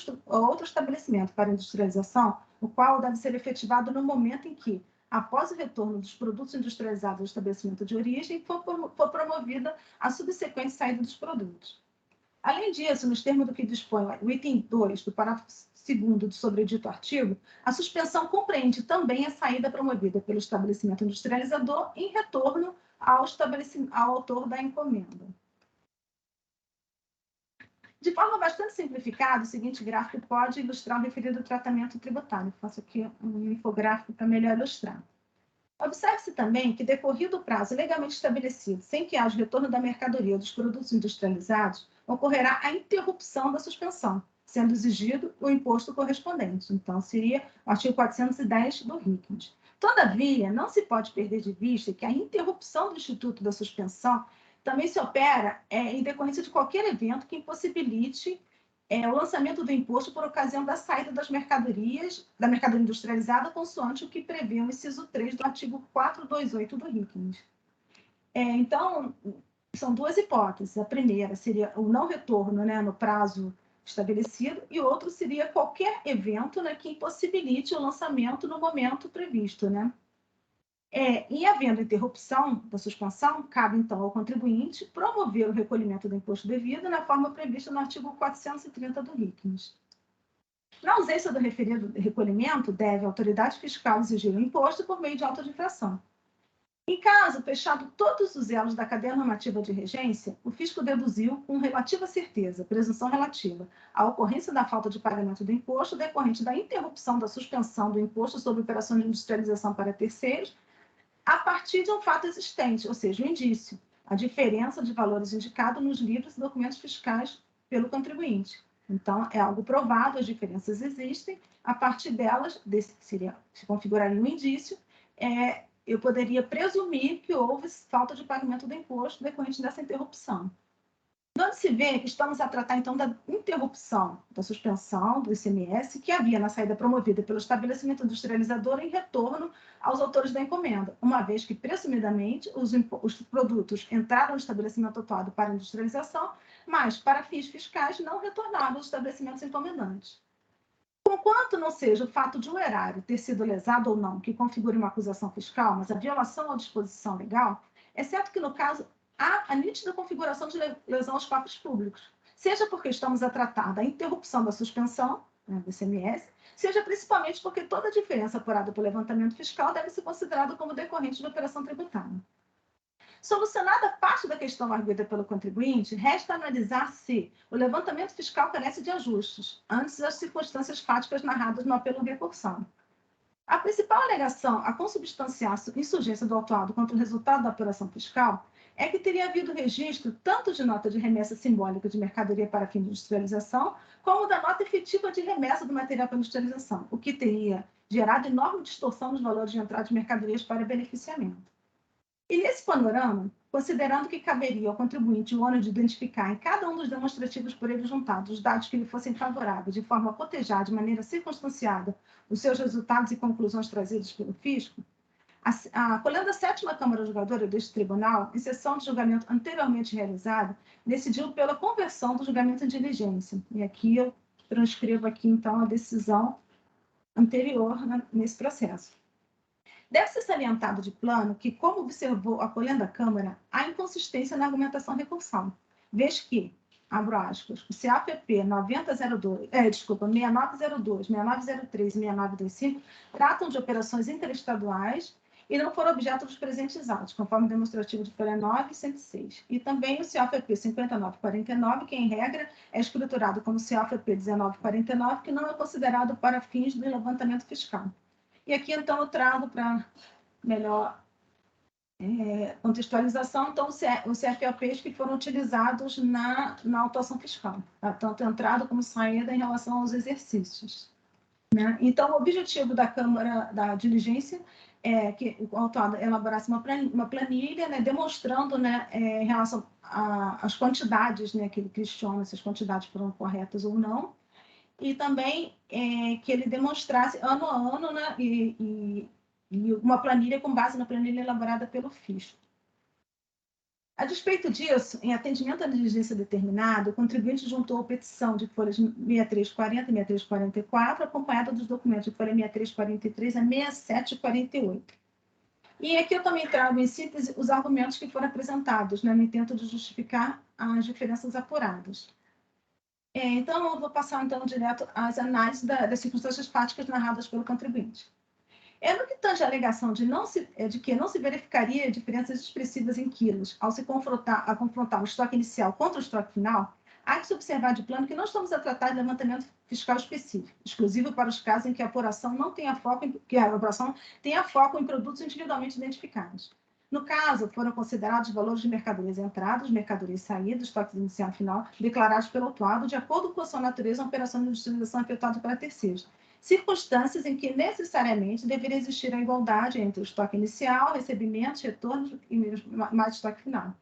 estabelecimento para industrialização, o qual deve ser efetivado no momento em que, após o retorno dos produtos industrializados ao estabelecimento de origem, for promovida a subsequente saída dos produtos. Além disso, nos termos do que dispõe o item 2 do parágrafo 2º do sobredito artigo, a suspensão compreende também a saída promovida pelo estabelecimento industrializador em retorno ao autor da encomenda. De forma bastante simplificada, o seguinte gráfico pode ilustrar o referido tratamento tributário. Faço aqui um infográfico para melhor ilustrar. Observe-se também que, decorrido o prazo legalmente estabelecido, sem que haja retorno da mercadoria ou dos produtos industrializados, ocorrerá a interrupção da suspensão, sendo exigido o imposto correspondente. Então, seria o artigo 410 do RICMS. Todavia, não se pode perder de vista que a interrupção do instituto da suspensão também se opera em decorrência de qualquer evento que impossibilite o lançamento do imposto por ocasião da saída da mercadoria industrializada, consoante o que prevê o inciso 3 do artigo 428 do RICMS. Então, são duas hipóteses. A primeira seria o não retorno, né, no prazo estabelecido, e outro seria qualquer evento, né, que impossibilite o lançamento no momento previsto, né? Em havendo interrupção da suspensão, cabe, então, ao contribuinte promover o recolhimento do imposto devido na forma prevista no artigo 430 do RICMES. Na ausência do referido recolhimento, deve a autoridade fiscal exigir o imposto por meio de auto de infração. Em caso fechado todos os elos da cadeia normativa de regência, o fisco deduziu com relativa certeza, presunção relativa, a ocorrência da falta de pagamento do imposto decorrente da interrupção da suspensão do imposto sobre operações de industrialização para terceiros, a partir de um fato existente, ou seja, o indício, a diferença de valores indicado nos livros e documentos fiscais pelo contribuinte. Então, é algo provado, as diferenças existem, a partir delas, se configuraria um indício, eu poderia presumir que houve falta de pagamento do imposto decorrente dessa interrupção. Onde se vê que estamos a tratar, então, da interrupção da suspensão do ICMS que havia na saída promovida pelo estabelecimento industrializador em retorno aos autores da encomenda, uma vez que, presumidamente, os produtos entraram no estabelecimento atuado para industrialização, mas, para fins fiscais, não retornaram aos estabelecimentos encomendantes. Conquanto não seja o fato de um erário ter sido lesado ou não que configure uma acusação fiscal, mas a violação à disposição legal, exceto que, no caso, há a nítida configuração de lesão aos cofres públicos, seja porque estamos a tratar da interrupção da suspensão, do ICMS, seja principalmente porque toda a diferença apurada pelo levantamento fiscal deve ser considerada como decorrente de operação tributária. Solucionada parte da questão arguida pelo contribuinte, resta analisar se o levantamento fiscal carece de ajustes, antes das circunstâncias fáticas narradas no apelo recursal. A principal alegação a consubstanciar a insurgência do autuado contra o resultado da apuração fiscal é que teria havido registro tanto de nota de remessa simbólica de mercadoria para fim de industrialização, como da nota efetiva de remessa do material para industrialização, o que teria gerado enorme distorção nos valores de entrada de mercadorias para beneficiamento. E nesse panorama, considerando que caberia ao contribuinte o ônus de identificar em cada um dos demonstrativos por ele juntados os dados que lhe fossem favoráveis, de forma a cotejar de maneira circunstanciada os seus resultados e conclusões trazidos pelo fisco, acolhendo a 7ª Câmara Julgadora deste tribunal, em sessão de julgamento anteriormente realizada, decidiu pela conversão do julgamento em diligência. E aqui eu transcrevo aqui, então, a decisão anterior nesse processo. Deve ser salientado de plano que, como observou acolhendo a Câmara, há inconsistência na argumentação recursal, vez que, abro aspas, o CAPP 6902, 6903 e 6925 tratam de operações interestaduais e não foram objeto dos presentes autos, conforme demonstrativo de folha 9 e 106. E também o CAPP 5949, que, em regra, é escriturado como CAPP 1949, que não é considerado para fins do levantamento fiscal. E aqui, então, eu trago para melhor contextualização, então, os CFAPs que foram utilizados na autuação fiscal, tá? Tanto entrada como saída em relação aos exercícios. Né? Então, o objetivo da Câmara da Diligência é que o autuado elaborasse uma planilha, né, demonstrando, né, em relação às quantidades, né, que ele questiona se as quantidades foram corretas ou não, e também que ele demonstrasse ano a ano, né, e uma planilha com base na planilha elaborada pelo fisco. A despeito disso, em atendimento à diligência determinada, o contribuinte juntou a petição de folhas 6340 e 6344, acompanhada dos documentos de folha 6343 a 6748. E aqui eu também trago, em síntese, os argumentos que foram apresentados, né, no intento de justificar as diferenças apuradas. Então, eu vou passar, então, direto às análises das circunstâncias fáticas narradas pelo contribuinte. No que tange a alegação de que não se verificaria diferenças expressivas em quilos ao se confrontar o estoque inicial contra o estoque final, há que se observar de plano que não estamos a tratar de levantamento fiscal específico, exclusivo para os casos em que a apuração não tenha foco em produtos individualmente identificados. No caso, foram considerados valores de mercadorias entradas, mercadorias saídas, estoque inicial e final, declarados pelo autuado de acordo com a sua natureza, uma operação de industrialização efetuada para terceiros. Circunstâncias em que necessariamente deveria existir a igualdade entre o estoque inicial, recebimentos, retornos e mais estoque final.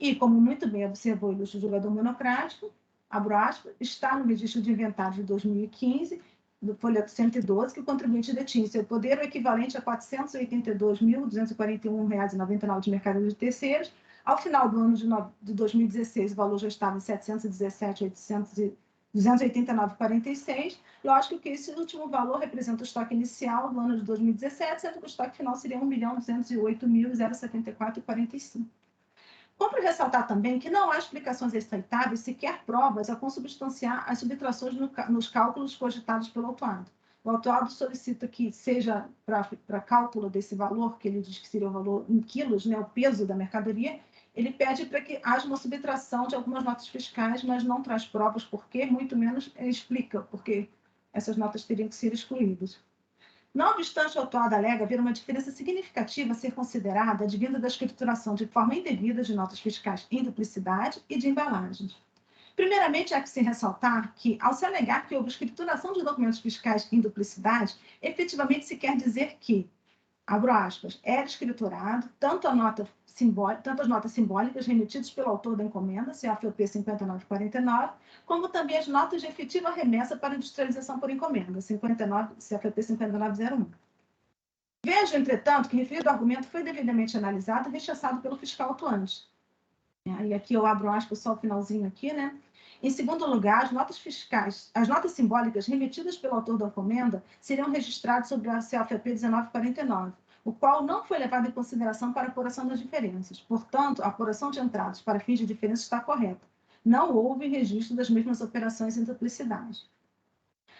E, como muito bem observou o ilustre julgador monocrático, abro aspas, está no registro de inventário de 2015, do folha 112, que o contribuinte detinha seu poder o equivalente a R$ 482.241,99 de mercadoria de terceiros. Ao final do ano de 2016, o valor já estava em R$ 717.818 289,46. Lógico que esse último valor representa o estoque inicial do ano de 2017, sendo que o estoque final seria 1.208.074,45. Compre ressaltar também que não há explicações aceitáveis, sequer provas, a consubstanciar as subtrações nos cálculos cogitados pelo autuado. O autuado solicita que seja para cálculo desse valor, que ele diz que seria o valor em quilos, né, o peso da mercadoria, ele pede para que haja uma subtração de algumas notas fiscais, mas não traz provas por quê, muito menos explica porque essas notas teriam que ser excluídas. Não obstante, o autuado alega haver uma diferença significativa a ser considerada advinda da escrituração de forma indevida de notas fiscais em duplicidade e de embalagens. Primeiramente, há que se ressaltar que, ao se alegar que houve escrituração de documentos fiscais em duplicidade, efetivamente se quer dizer que, abro aspas, era escriturado tanto as notas simbólicas remetidas pelo autor da encomenda, CFP 5949, como também as notas de efetiva remessa para industrialização por encomenda, CFP 5901. Vejo, entretanto, que o referido argumento foi devidamente analisado e rechaçado pelo fiscal atuante. E aqui eu abro aspas só o finalzinho aqui, né? Em segundo lugar, as notas simbólicas remetidas pelo autor da encomenda seriam registradas sobre a CFP 1949, o qual não foi levado em consideração para a apuração das diferenças. Portanto, a apuração de entradas para fins de diferença está correta. Não houve registro das mesmas operações em duplicidade.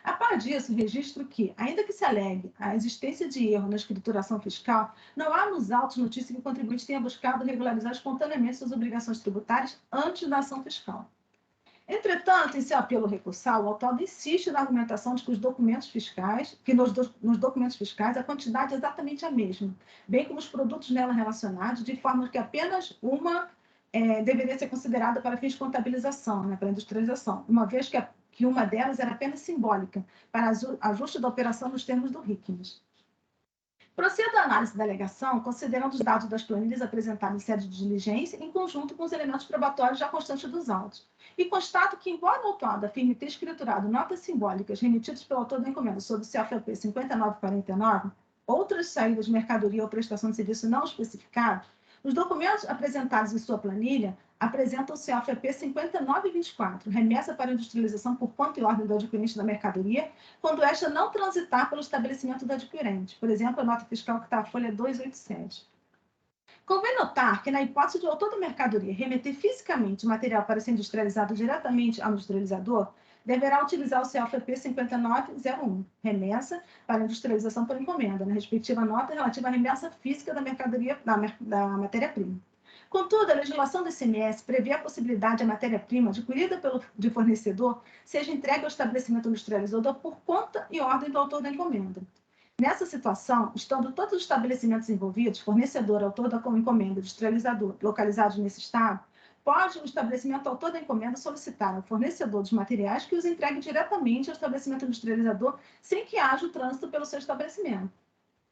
A par disso, registro que, ainda que se alegue a existência de erro na escrituração fiscal, não há nos autos notícia que o contribuinte tenha buscado regularizar espontaneamente suas obrigações tributárias antes da ação fiscal. Entretanto, em seu apelo recursal, o autor insiste na argumentação de que nos documentos fiscais a quantidade é exatamente a mesma, bem como os produtos nela relacionados, de forma que apenas uma deveria ser considerada para fins de contabilização, né, para industrialização, uma vez que uma delas era apenas simbólica, para ajuste da operação nos termos do RICMES. Procedo à análise da alegação, considerando os dados das planilhas apresentadas em sede de diligência, em conjunto com os elementos probatórios já constantes dos autos. E constato que, embora o autuado afirme ter escriturado notas simbólicas remetidas pelo autor da encomenda sobre o CFP 5949, outras saídas de mercadoria ou prestação de serviço não especificado, os documentos apresentados em sua planilha apresentam o CFP 5924, remessa para industrialização por conta e ordem do adquirente da mercadoria, quando esta não transitar pelo estabelecimento do adquirente. Por exemplo, a nota fiscal que está a folha 287. Convém notar que, na hipótese de o autor da mercadoria remeter fisicamente o material para ser industrializado diretamente ao industrializador, deverá utilizar o CFP 5901, remessa para industrialização por encomenda, na respectiva nota relativa à remessa física da mercadoria, da matéria-prima. Contudo, a legislação do ICMS prevê a possibilidade de a matéria-prima adquirida de fornecedor seja entregue ao estabelecimento industrializador por conta e ordem do autor da encomenda. Nessa situação, estando todos os estabelecimentos envolvidos, fornecedor, autor da encomenda, industrializador, localizados nesse estado, pode o estabelecimento autor da encomenda solicitar ao fornecedor dos materiais que os entregue diretamente ao estabelecimento industrializador sem que haja o trânsito pelo seu estabelecimento.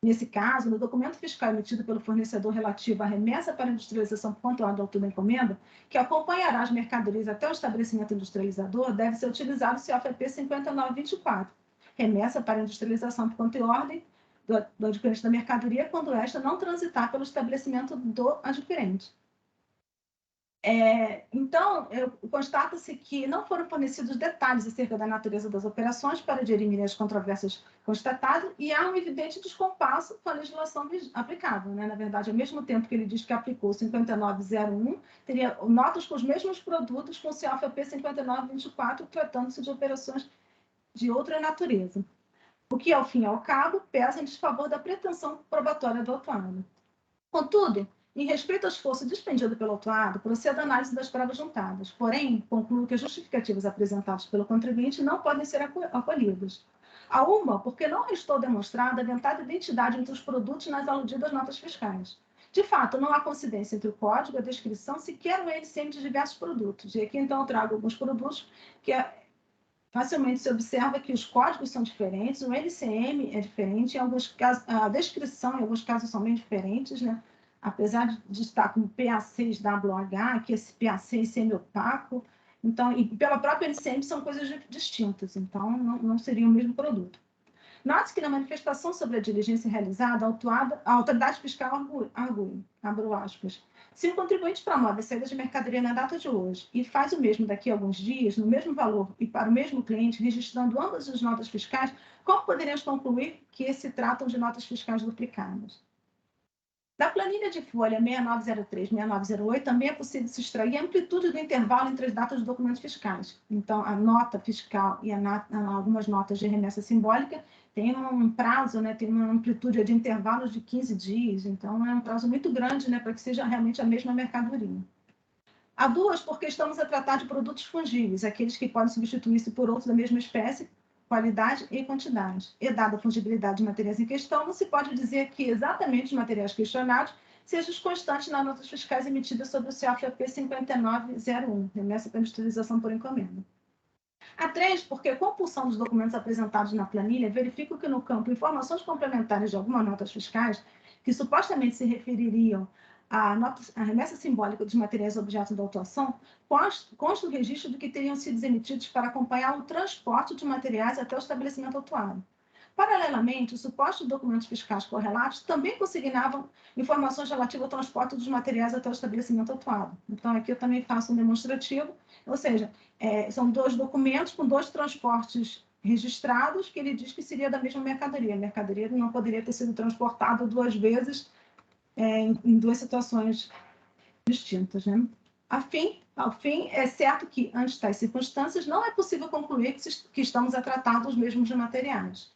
Nesse caso, no documento fiscal emitido pelo fornecedor relativo à remessa para industrialização por conta do autor da encomenda, que acompanhará as mercadorias até o estabelecimento industrializador, deve ser utilizado o CFP 5924, remessa para industrialização por conta e ordem do adquirente da mercadoria, quando esta não transitar pelo estabelecimento do adquirente. Então, constata-se que não foram fornecidos detalhes acerca da natureza das operações para dirimir as controvérsias constatadas e há um evidente descompasso com a legislação aplicável. Né? Na verdade, ao mesmo tempo que ele diz que aplicou 5901, teria notas com os mesmos produtos com o CFP 5924, tratando-se de operações de outra natureza. O que, ao fim e ao cabo, pesa em desfavor da pretensão probatória do autuado. Contudo, em respeito ao esforço despendido pelo autuado, procedo à análise das provas juntadas. Porém, concluo que as justificativas apresentadas pelo contribuinte não podem ser acolhidas. A uma, porque não restou demonstrada a aventada identidade entre os produtos nas aludidas notas fiscais. De fato, não há coincidência entre o código, a descrição, sequer o LCM de diversos produtos. E aqui, então, eu trago alguns produtos que facilmente se observa que os códigos são diferentes, o LCM é diferente, em alguns casos, a descrição, em alguns casos, são bem diferentes, né? Apesar de estar com PA6WH, que esse PA6 semi-opaco, então, e pela própria LCM são coisas distintas, então não seria o mesmo produto. Note que na manifestação sobre a diligência realizada, a autoridade fiscal argui, abro aspas, se o contribuinte promove a saída de mercadoria na data de hoje e faz o mesmo daqui a alguns dias, no mesmo valor e para o mesmo cliente, registrando ambas as notas fiscais, como poderíamos concluir que se tratam de notas fiscais duplicadas? Da planilha de folha 6903 e 6908, também é possível se extrair a amplitude do intervalo entre as datas dos documentos fiscais. Então, a nota fiscal e algumas notas de remessa simbólica têm um prazo, né, tem uma amplitude de intervalos de 15 dias, então é um prazo muito grande, né, para que seja realmente a mesma mercadoria. Há duas, porque estamos a tratar de produtos fungíveis, aqueles que podem substituir-se por outros da mesma espécie, qualidade e quantidade. E dada a fungibilidade de materiais em questão, não se pode dizer que exatamente os materiais questionados sejam os constantes nas notas fiscais emitidas sobre o CFAP 5901, remessa para industrialização por encomenda. A 3, porque a compulsão dos documentos apresentados na planilha verifica que no campo informações complementares de algumas notas fiscais, que supostamente se refeririam à remessa simbólica dos materiais objetos da autuação, consta o registro de que teriam sido emitidos para acompanhar o transporte de materiais até o estabelecimento autuado. Paralelamente, os supostos documentos fiscais correlatos também consignavam informações relativas ao transporte dos materiais até o estabelecimento autuado. Então, aqui eu também faço um demonstrativo, ou seja, são dois documentos com dois transportes registrados que ele diz que seria da mesma mercadoria. A mercadoria não poderia ter sido transportada duas vezes em duas situações distintas, né? Ao fim, é certo que, ante tais circunstâncias, não é possível concluir que estamos a tratar dos mesmos materiais.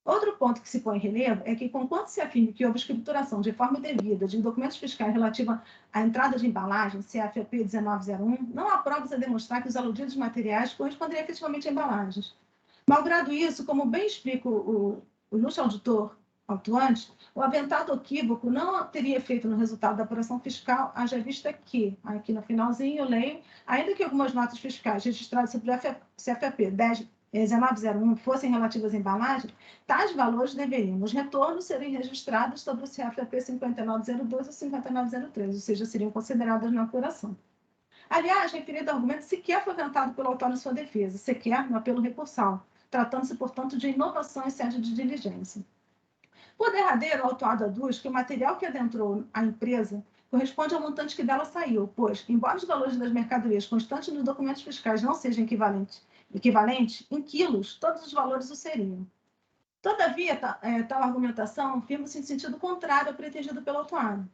Outro ponto que se põe em relevo é que, conquanto se afirme que houve escrituração de forma devida de documentos fiscais relativa à entrada de embalagem, CFAP 1901, não há provas a demonstrar que os aludidos materiais corresponderiam efetivamente a embalagens. Malgrado isso, como bem explica o ilustre auditor autuante, o aventado equívoco não teria efeito no resultado da apuração fiscal, haja vista que, aqui no finalzinho eu leio, ainda que algumas notas fiscais registradas sobre o CFAP 1901 fossem relativas à embalagem, tais valores deveriam, nos retornos, serem registrados sobre o CFAP 5902 ou 5903, ou seja, seriam consideradas na apuração. Aliás, referido argumento sequer foi aventado pelo autor em sua defesa, sequer no apelo recursal, tratando-se, portanto, de inovação em sede de diligência. Por derradeiro, o autuado aduz que o material que adentrou a empresa corresponde ao montante que dela saiu, pois, embora os valores das mercadorias constantes nos documentos fiscais não sejam equivalentes em quilos, todos os valores o seriam. Todavia, tal argumentação firma-se em sentido contrário ao pretendido pelo autuado.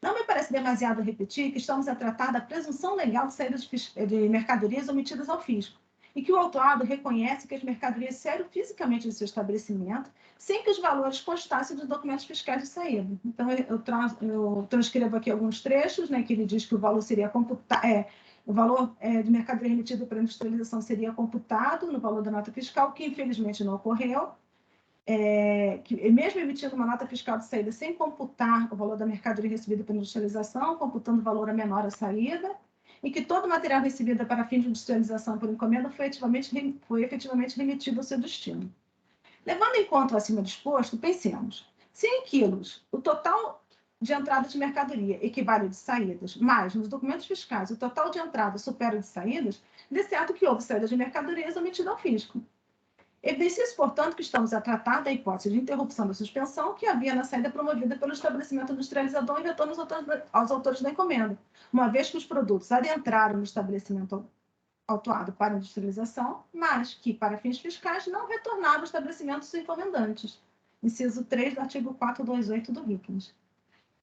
Não me parece demasiado repetir que estamos a tratar da presunção legal de saída de mercadorias omitidas ao fisco, e que o autuado reconhece que as mercadorias saíram fisicamente do seu estabelecimento, sem que os valores constassem dos documentos fiscais de saída. Então, eu transcrevo aqui alguns trechos, né, que ele diz que o valor seria o valor de mercadoria remetida para industrialização seria computado no valor da nota fiscal, que infelizmente não ocorreu, que mesmo emitindo uma nota fiscal de saída sem computar o valor da mercadoria recebida para industrialização, computando o valor a menor à saída, e que todo o material recebido para fim de industrialização por encomenda foi efetivamente remetido ao seu destino. Levando em conta o acima disposto, pensemos, se em quilos o total de entrada de mercadoria equivale ao de saídas, mas nos documentos fiscais o total de entrada supera o de saídas, de certo que houve saída de mercadorias omitida ao fisco. Evidencia-se, portanto, que estamos a tratar da hipótese de interrupção da suspensão que havia na saída promovida pelo estabelecimento industrializador em retorno aos autores da encomenda, uma vez que os produtos adentraram no estabelecimento autuado para industrialização, mas que, para fins fiscais, não retornaram ao estabelecimento dos encomendantes. Inciso 3 do artigo 428 do RICNES.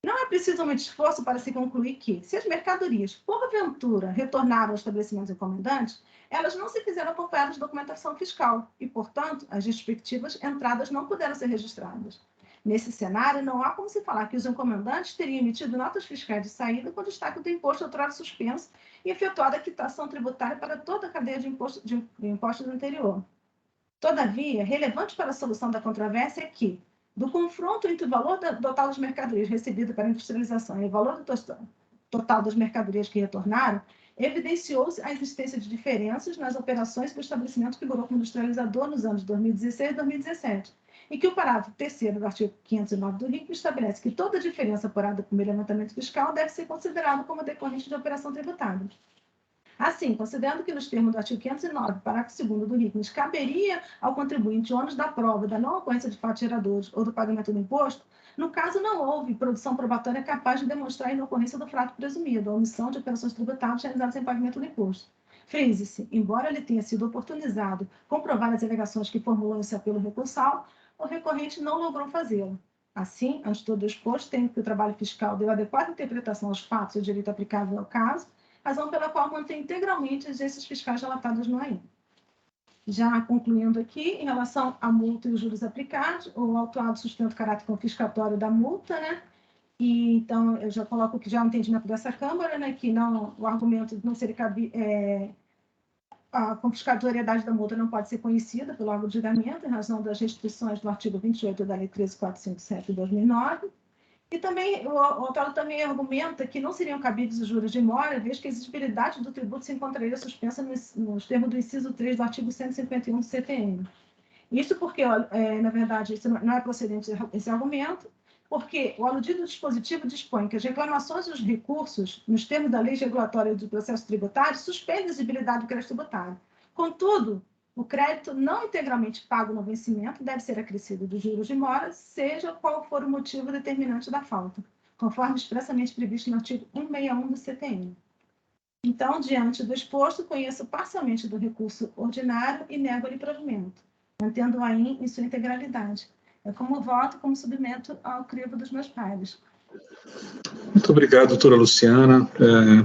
Não é preciso muito esforço para se concluir que, se as mercadorias, porventura, retornaram ao estabelecimento dos encomendantes, elas não se fizeram acompanhar de documentação fiscal e, portanto, as respectivas entradas não puderam ser registradas. Nesse cenário, não há como se falar que os encomendantes teriam emitido notas fiscais de saída com destaque do imposto outrora suspenso e efetuado a quitação tributária para toda a cadeia de impostos anterior. Todavia, relevante para a solução da controvérsia é que, do confronto entre o valor total das mercadorias recebidas para industrialização e o valor total das mercadorias que retornaram, evidenciou-se a existência de diferenças nas operações que o estabelecimento figurou como industrializador nos anos 2016 e 2017, e que o parágrafo 3º do artigo 509 do RIC estabelece que toda diferença apurada por meio de levantamento fiscal deve ser considerada como decorrente de operação tributária. Assim, considerando que nos termos do artigo 509, parágrafo 2º do RICMES, caberia ao contribuinte o ônus da prova da não ocorrência de fatos geradores ou do pagamento do imposto, no caso não houve produção probatória capaz de demonstrar a inocorrência do fato presumido, a omissão de operações tributáveis realizadas em pagamento do imposto. Frise-se, embora ele tenha sido oportunizado comprovar as alegações que formulou esse apelo recursal, o recorrente não logrou fazê-lo. Assim, antes de todo o exposto, tendo que o trabalho fiscal deu adequada interpretação aos fatos e ao direito aplicável ao caso, razão pela qual mantém integralmente as exigências fiscais relatadas no AI. Já concluindo aqui, em relação à multa e os juros aplicados, o autuado sustenta o caráter confiscatório da multa, né? E, então, eu já coloco que já o entendimento dessa Câmara, né, que não, o argumento de não ser a confiscatoriedade da multa não pode ser conhecida pelo órgão de julgamento, em razão das restrições do artigo 28 da Lei 13.457 de 2009. E também, o autor também argumenta que não seriam cabidos os juros de mora, vez que a exigibilidade do tributo se encontraria suspensa nos termos do inciso 3 do artigo 151 do CTN. Isso porque, na verdade, isso não é procedente esse argumento, porque o aludido dispositivo dispõe que as reclamações e os recursos, nos termos da lei regulatória do processo tributário, suspendem a exigibilidade do crédito tributário. Contudo, o crédito não integralmente pago no vencimento deve ser acrescido dos juros de mora, seja qual for o motivo determinante da falta, conforme expressamente previsto no artigo 161 do CTN. Então, diante do exposto, conheço parcialmente do recurso ordinário e nego-lhe provimento, mantendo o AIM em sua integralidade. É como voto, como submeto ao crivo dos meus pares. Muito obrigado, doutora Luciana.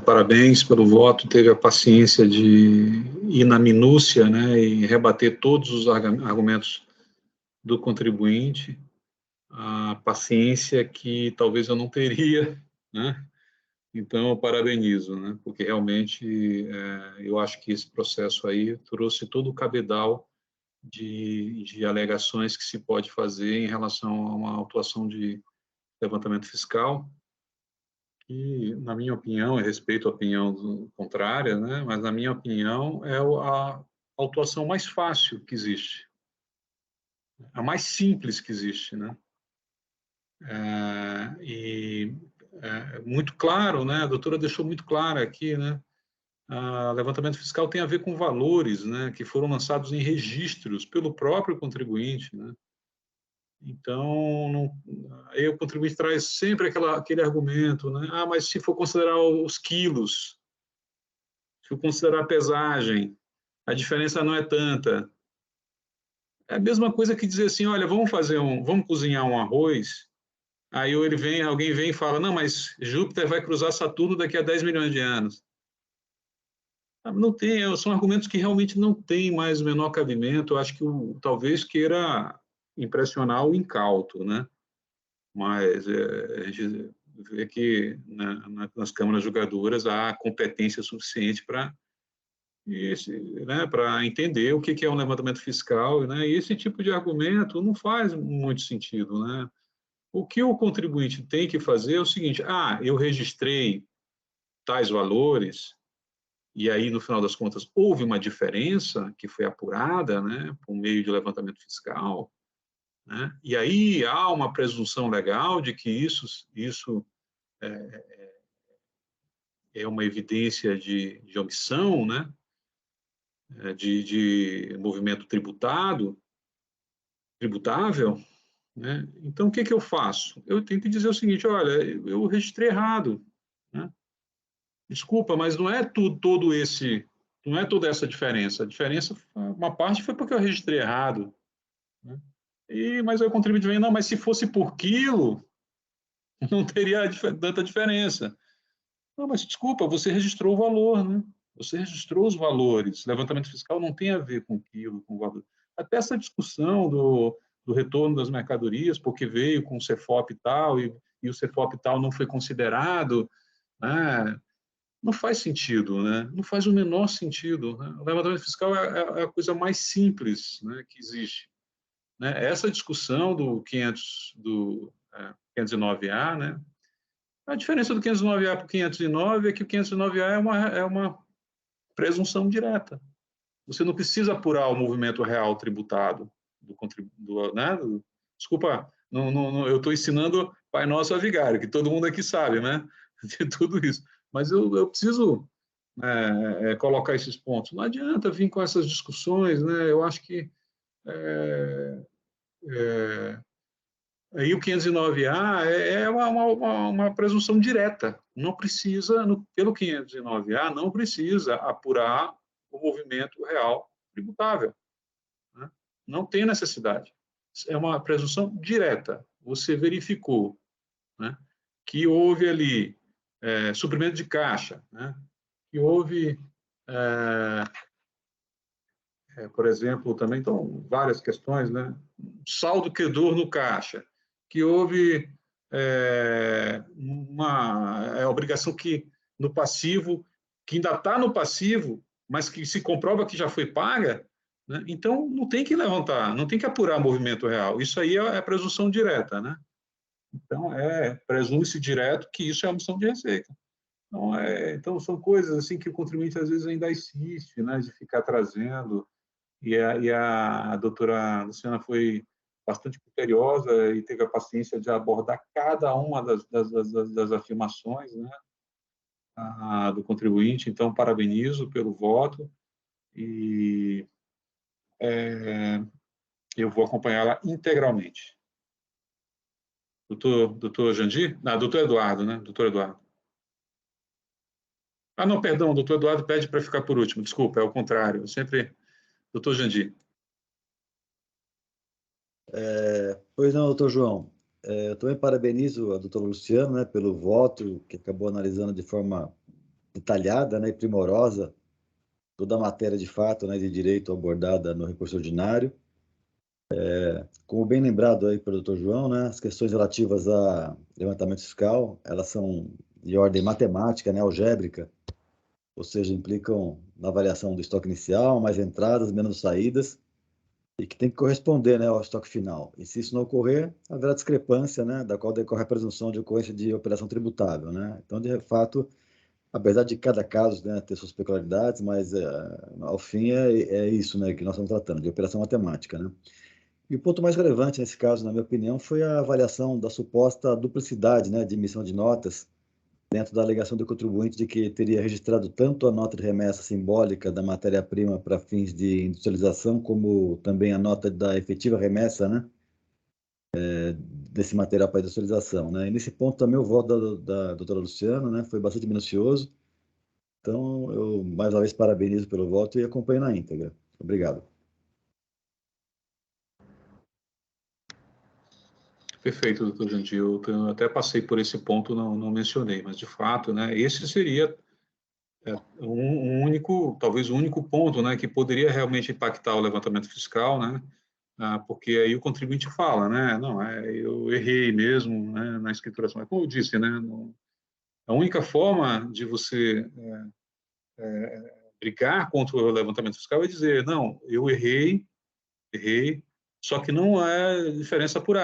Parabéns pelo voto. Teve a paciência de ir na minúcia, né, e rebater todos os argumentos do contribuinte. A paciência que talvez eu não teria, né? Então, eu parabenizo, né, porque realmente eu acho que esse processo aí trouxe todo o cabedal de alegações que se pode fazer em relação a uma autuação de levantamento fiscal, que, na minha opinião, eu respeito a opinião contrária, né, mas, na minha opinião, é a autuação mais fácil que existe, a mais simples que existe, né? Muito claro, né, a doutora deixou muito claro aqui, né, levantamento fiscal tem a ver com valores, né, que foram lançados em registros pelo próprio contribuinte, né? Então, aí o contribuinte traz sempre aquele argumento, né? Mas se for considerar os quilos, se for considerar a pesagem, a diferença não é tanta. É a mesma coisa que dizer assim, olha, vamos cozinhar um arroz, aí alguém vem e fala, não, mas Júpiter vai cruzar Saturno daqui a 10 milhões de anos. Não tem, são argumentos que realmente não têm mais o menor cabimento. Eu acho que talvez queira impressionar o incauto, né? Mas a gente vê que nas câmaras julgadoras há competência suficiente para entender o que é um levantamento fiscal, né? E esse tipo de argumento não faz muito sentido, né? O que o contribuinte tem que fazer é o seguinte: eu registrei tais valores, e aí, no final das contas, houve uma diferença que foi apurada, né, por meio de levantamento fiscal, né? E aí há uma presunção legal de que isso é uma evidência de omissão, né, de movimento tributável, né? Então, o que eu faço? Eu tenho que dizer o seguinte, olha, eu registrei errado, né? Desculpa, mas não é não é toda essa diferença. A diferença, uma parte foi porque eu registrei errado, né? Mas aí o contribuinte vem, não, mas se fosse por quilo, não teria tanta diferença. Não, mas desculpa, você registrou o valor, né? Você registrou os valores. Levantamento fiscal não tem a ver com quilo, com valor. Até essa discussão do retorno das mercadorias, porque veio com o CEFOP e tal, e o CEFOP e tal não foi considerado, né? Não faz sentido, né? Não faz o menor sentido, né? O levantamento fiscal é a coisa mais simples, né, que existe, né? Essa discussão do 509A, né? A diferença do 509A para o 509 é que o 509A é uma presunção direta. Você não precisa apurar o movimento real tributado né? Desculpa, eu estou ensinando Pai Nosso a Vigário, que todo mundo aqui sabe, né? De tudo isso. Mas eu preciso colocar esses pontos. Não adianta vir com essas discussões, né? Eu acho que aí o 509A é uma presunção direta. Não precisa, pelo 509A, não precisa apurar o movimento real tributável, né? Não tem necessidade. É uma presunção direta. Você verificou, né, que houve ali suprimento de caixa, né, que houve, por exemplo, também então, várias questões, né, saldo credor no caixa, que houve uma obrigação que no passivo, que ainda está no passivo, mas que se comprova que já foi paga, né? Então não tem que levantar, não tem que apurar movimento real. Isso aí é presunção direta, né? Então presume-se direto que isso é omissão de receita. Então são coisas assim que o contribuinte às vezes ainda insiste, né, de ficar trazendo. E a doutora Luciana foi bastante criteriosa e teve a paciência de abordar cada uma das afirmações, né, do contribuinte. Então, parabenizo pelo voto e eu vou acompanhá-la integralmente. Doutor Jandir? Não, doutor Eduardo, né? Doutor Eduardo. Não, perdão, doutor Eduardo pede para ficar por último. Desculpa, é o contrário. Eu sempre... Doutor Jandir. Pois não, doutor João. Eu também parabenizo a doutora Luciana, né, pelo voto, que acabou analisando de forma detalhada, né, e primorosa toda a matéria de fato, né, de direito abordada no recurso ordinário. Como bem lembrado aí pelo doutor João, né, as questões relativas a levantamento fiscal, elas são de ordem matemática, né, algébrica, ou seja, implicam na avaliação do estoque inicial, mais entradas, menos saídas, e que tem que corresponder, né, ao estoque final. E se isso não ocorrer, haverá discrepância, né, da qual decorre a presunção de ocorrência de operação tributável, né? Então, de fato, apesar de cada caso, né, ter suas peculiaridades, mas ao fim é isso, né, que nós estamos tratando, de operação matemática, né? E o ponto mais relevante nesse caso, na minha opinião, foi a avaliação da suposta duplicidade, né, de emissão de notas dentro da alegação do contribuinte de que teria registrado tanto a nota de remessa simbólica da matéria-prima para fins de industrialização, como também a nota da efetiva remessa, né, desse material para industrialização, né? E nesse ponto também o voto da doutora Luciana, né, foi bastante minucioso. Então, eu mais uma vez parabenizo pelo voto e acompanho na íntegra. Obrigado. Perfeito, doutor Jandir. Eu até passei por esse ponto, não mencionei, mas de fato, né, esse seria talvez o único ponto, né, que poderia realmente impactar o levantamento fiscal, né, porque aí o contribuinte fala, né, não, eu errei mesmo, né, na escrituração. Como eu disse, né, a única forma de você brigar contra o levantamento fiscal é dizer, não, eu errei, só que não é diferença por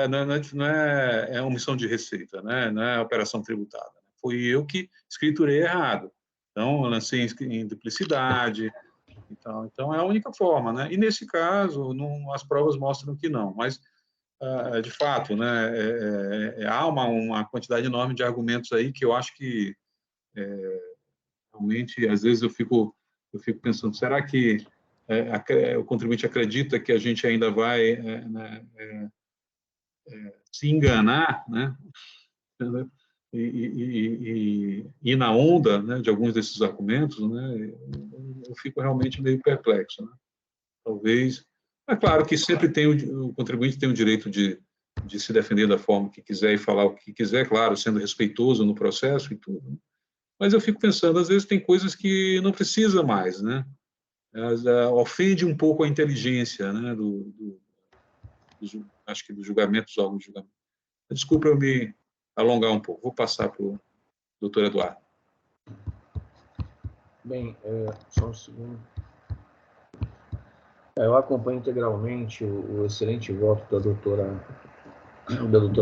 não é omissão de receita, né? Não é operação tributada. Foi eu que escriturei errado. Então, eu lancei em duplicidade. Então, é a única forma, né? E nesse caso, as provas mostram que não. Mas, de fato, né? Há uma quantidade enorme de argumentos aí que eu acho que realmente, às vezes eu fico pensando, será que o contribuinte acredita que a gente ainda vai se enganar, né, e ir na onda, né, de alguns desses argumentos, né, eu fico realmente meio perplexo, né? Talvez, é claro que sempre o contribuinte tem o direito de se defender da forma que quiser e falar o que quiser, claro, sendo respeitoso no processo e tudo, né? Mas eu fico pensando, às vezes tem coisas que não precisa mais, né? Ofende um pouco a inteligência, né, acho que dos julgamentos, órgãos de julgamento. Desculpa eu me alongar um pouco. Vou passar para o doutor Eduardo. Bem, só um segundo. Eu acompanho integralmente o excelente voto da doutora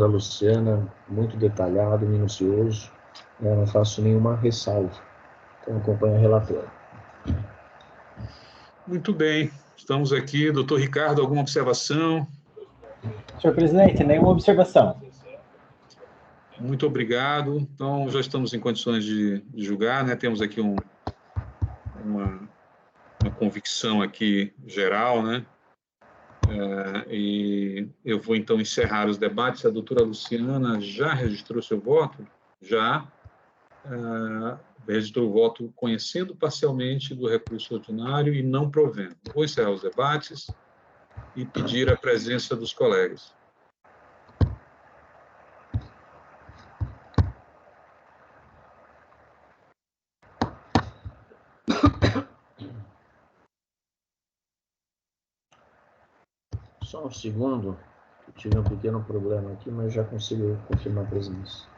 Luciana, muito detalhado, minucioso. Eu não faço nenhuma ressalva. Então, acompanho a relatora. Muito bem. Estamos aqui. Doutor Ricardo, alguma observação? Senhor presidente, nenhuma observação. Muito obrigado. Então, já estamos em condições de julgar, né? Temos aqui uma convicção aqui geral, né? E eu vou, então, encerrar os debates. A doutora Luciana já registrou seu voto? Já. Registrou o voto conhecendo parcialmente do recurso ordinário e não provendo. Vou encerrar os debates e pedir a presença dos colegas. Só um segundo, eu tive um pequeno problema aqui, mas já consigo confirmar a presença.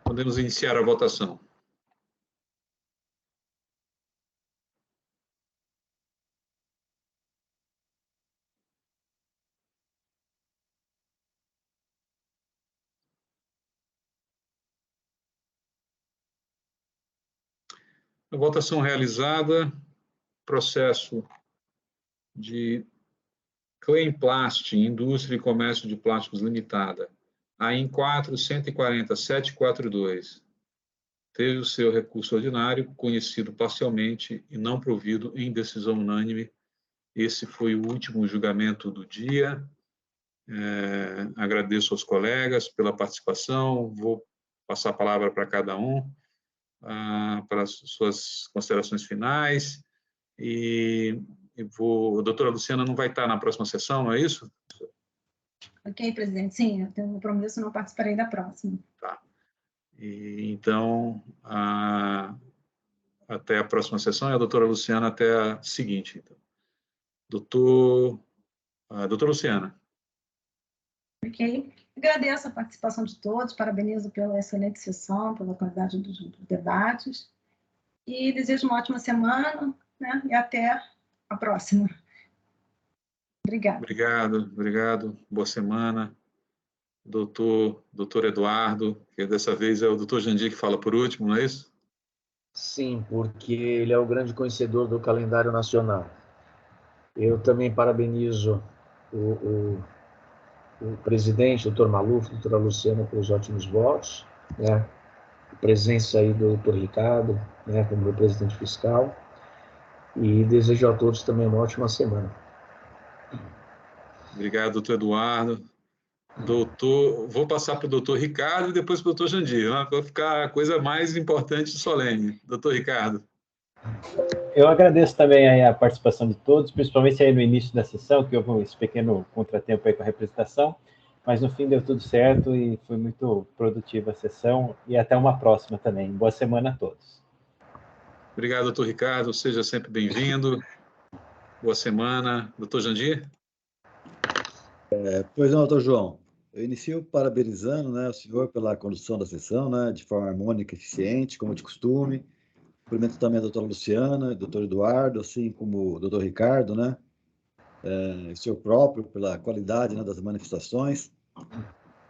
Podemos iniciar a votação. A votação realizada, processo de Clemplast, Indústria e Comércio de Plásticos Limitada, AIM 4, 140, 742. Teve o seu recurso ordinário conhecido parcialmente e não provido em decisão unânime. Esse foi o último julgamento do dia. Agradeço aos colegas pela participação. Vou passar a palavra para cada um, para as suas considerações finais. E a doutora Luciana não vai estar na próxima sessão, não é isso? Ok, presidente. Sim, eu tenho um compromisso, não participarei da próxima. Tá. Então, até a próxima sessão e a doutora Luciana até a seguinte. Então. Doutora Luciana. Ok. Agradeço a participação de todos, parabenizo pela excelente sessão, pela qualidade dos debates, e desejo uma ótima semana, né? E até a próxima. Obrigada. Obrigado. Boa semana. Doutor Eduardo, que dessa vez é o doutor Jandir que fala por último, não é isso? Sim, porque ele é o grande conhecedor do calendário nacional. Eu também parabenizo o presidente, doutor Maluf, doutora Luciana, pelos ótimos votos, né? A presença aí do doutor Ricardo, né, como representante fiscal, e desejo a todos também uma ótima semana. Obrigado, doutor Eduardo. Vou passar para o doutor Ricardo e depois para o doutor Jandir, né? Para ficar a coisa mais importante e solene. Doutor Ricardo. Eu agradeço também aí a participação de todos, principalmente aí no início da sessão, que houve esse pequeno contratempo aí com a representação, mas no fim deu tudo certo e foi muito produtiva a sessão, e até uma próxima também. Boa semana a todos. Obrigado, doutor Ricardo, seja sempre bem-vindo. Boa semana. Doutor Jandir? Pois não, doutor João. Eu inicio parabenizando, né, o senhor pela condução da sessão, né, de forma harmônica e eficiente, como de costume. Cumprimento também a doutora Luciana, doutor Eduardo, assim como o doutor Ricardo, né, o senhor próprio, pela qualidade, né, das manifestações.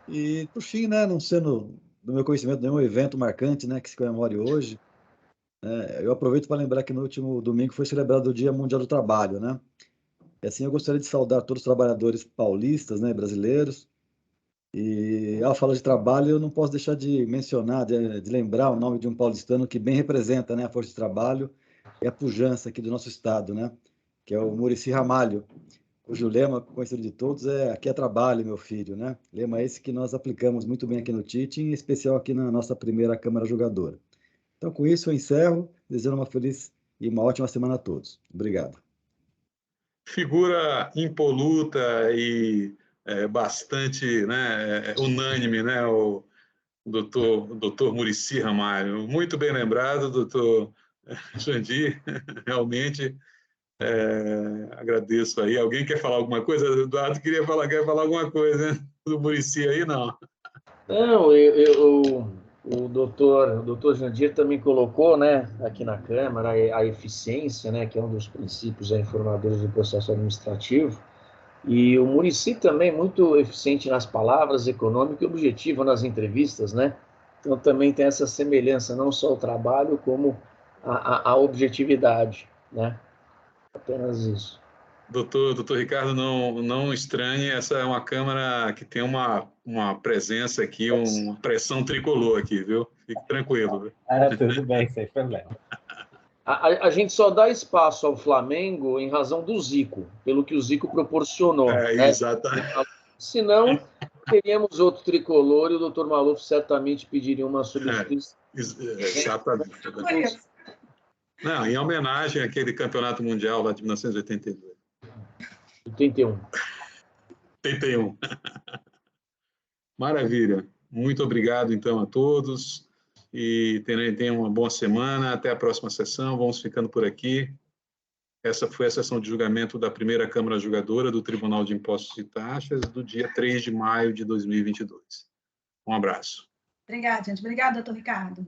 E, por fim, né, não sendo, do meu conhecimento, nenhum evento marcante, né, que se comemore hoje, eu aproveito para lembrar que no último domingo foi celebrado o Dia Mundial do Trabalho, né? E assim eu gostaria de saudar todos os trabalhadores paulistas, né, brasileiros. E ao falar de trabalho, eu não posso deixar de mencionar, de lembrar o nome de um paulistano que bem representa, né, a força de trabalho e a pujança aqui do nosso estado, né? Que é o Muricy Ramalho, cujo lema conhecido de todos é "Aqui é trabalho, meu filho", né? Lema esse que nós aplicamos muito bem aqui no TIT, em especial aqui na nossa primeira Câmara Julgadora. Então, com isso, eu encerro, desejando uma feliz e uma ótima semana a todos. Obrigado. Figura impoluta e bastante, né, unânime, né, o doutor Muricy Ramalho. Muito bem lembrado, doutor Jandir, realmente agradeço aí. Alguém quer falar alguma coisa? O Eduardo quer falar alguma coisa, né? Do Muricy aí, não. Não, o doutor Jandir também colocou, né, aqui na Câmara, a eficiência, né, que é um dos princípios informadores do processo administrativo, e o Muricy também muito eficiente nas palavras, econômico e objetivo nas entrevistas, né? Então também tem essa semelhança, não só o trabalho, como a objetividade, né? Apenas isso. Doutor Ricardo, não estranhe, essa é uma Câmara que tem uma presença aqui, uma pressão tricolor aqui, viu? Fique tranquilo. Viu? Tudo bem, sem problema. A gente só dá espaço ao Flamengo em razão do Zico, pelo que o Zico proporcionou. Né? Exatamente. Senão, teríamos outro tricolor e o Dr. Maluf certamente pediria uma substituição. Exatamente. Não, em homenagem àquele campeonato mundial lá de 1982. 81. 81. Maravilha. Muito obrigado, então, a todos. E tenham uma boa semana. Até a próxima sessão. Vamos ficando por aqui. Essa foi a sessão de julgamento da primeira Câmara Julgadora do Tribunal de Impostos e Taxas do dia 3 de maio de 2022. Um abraço. Obrigada, gente. Obrigada, doutor Ricardo.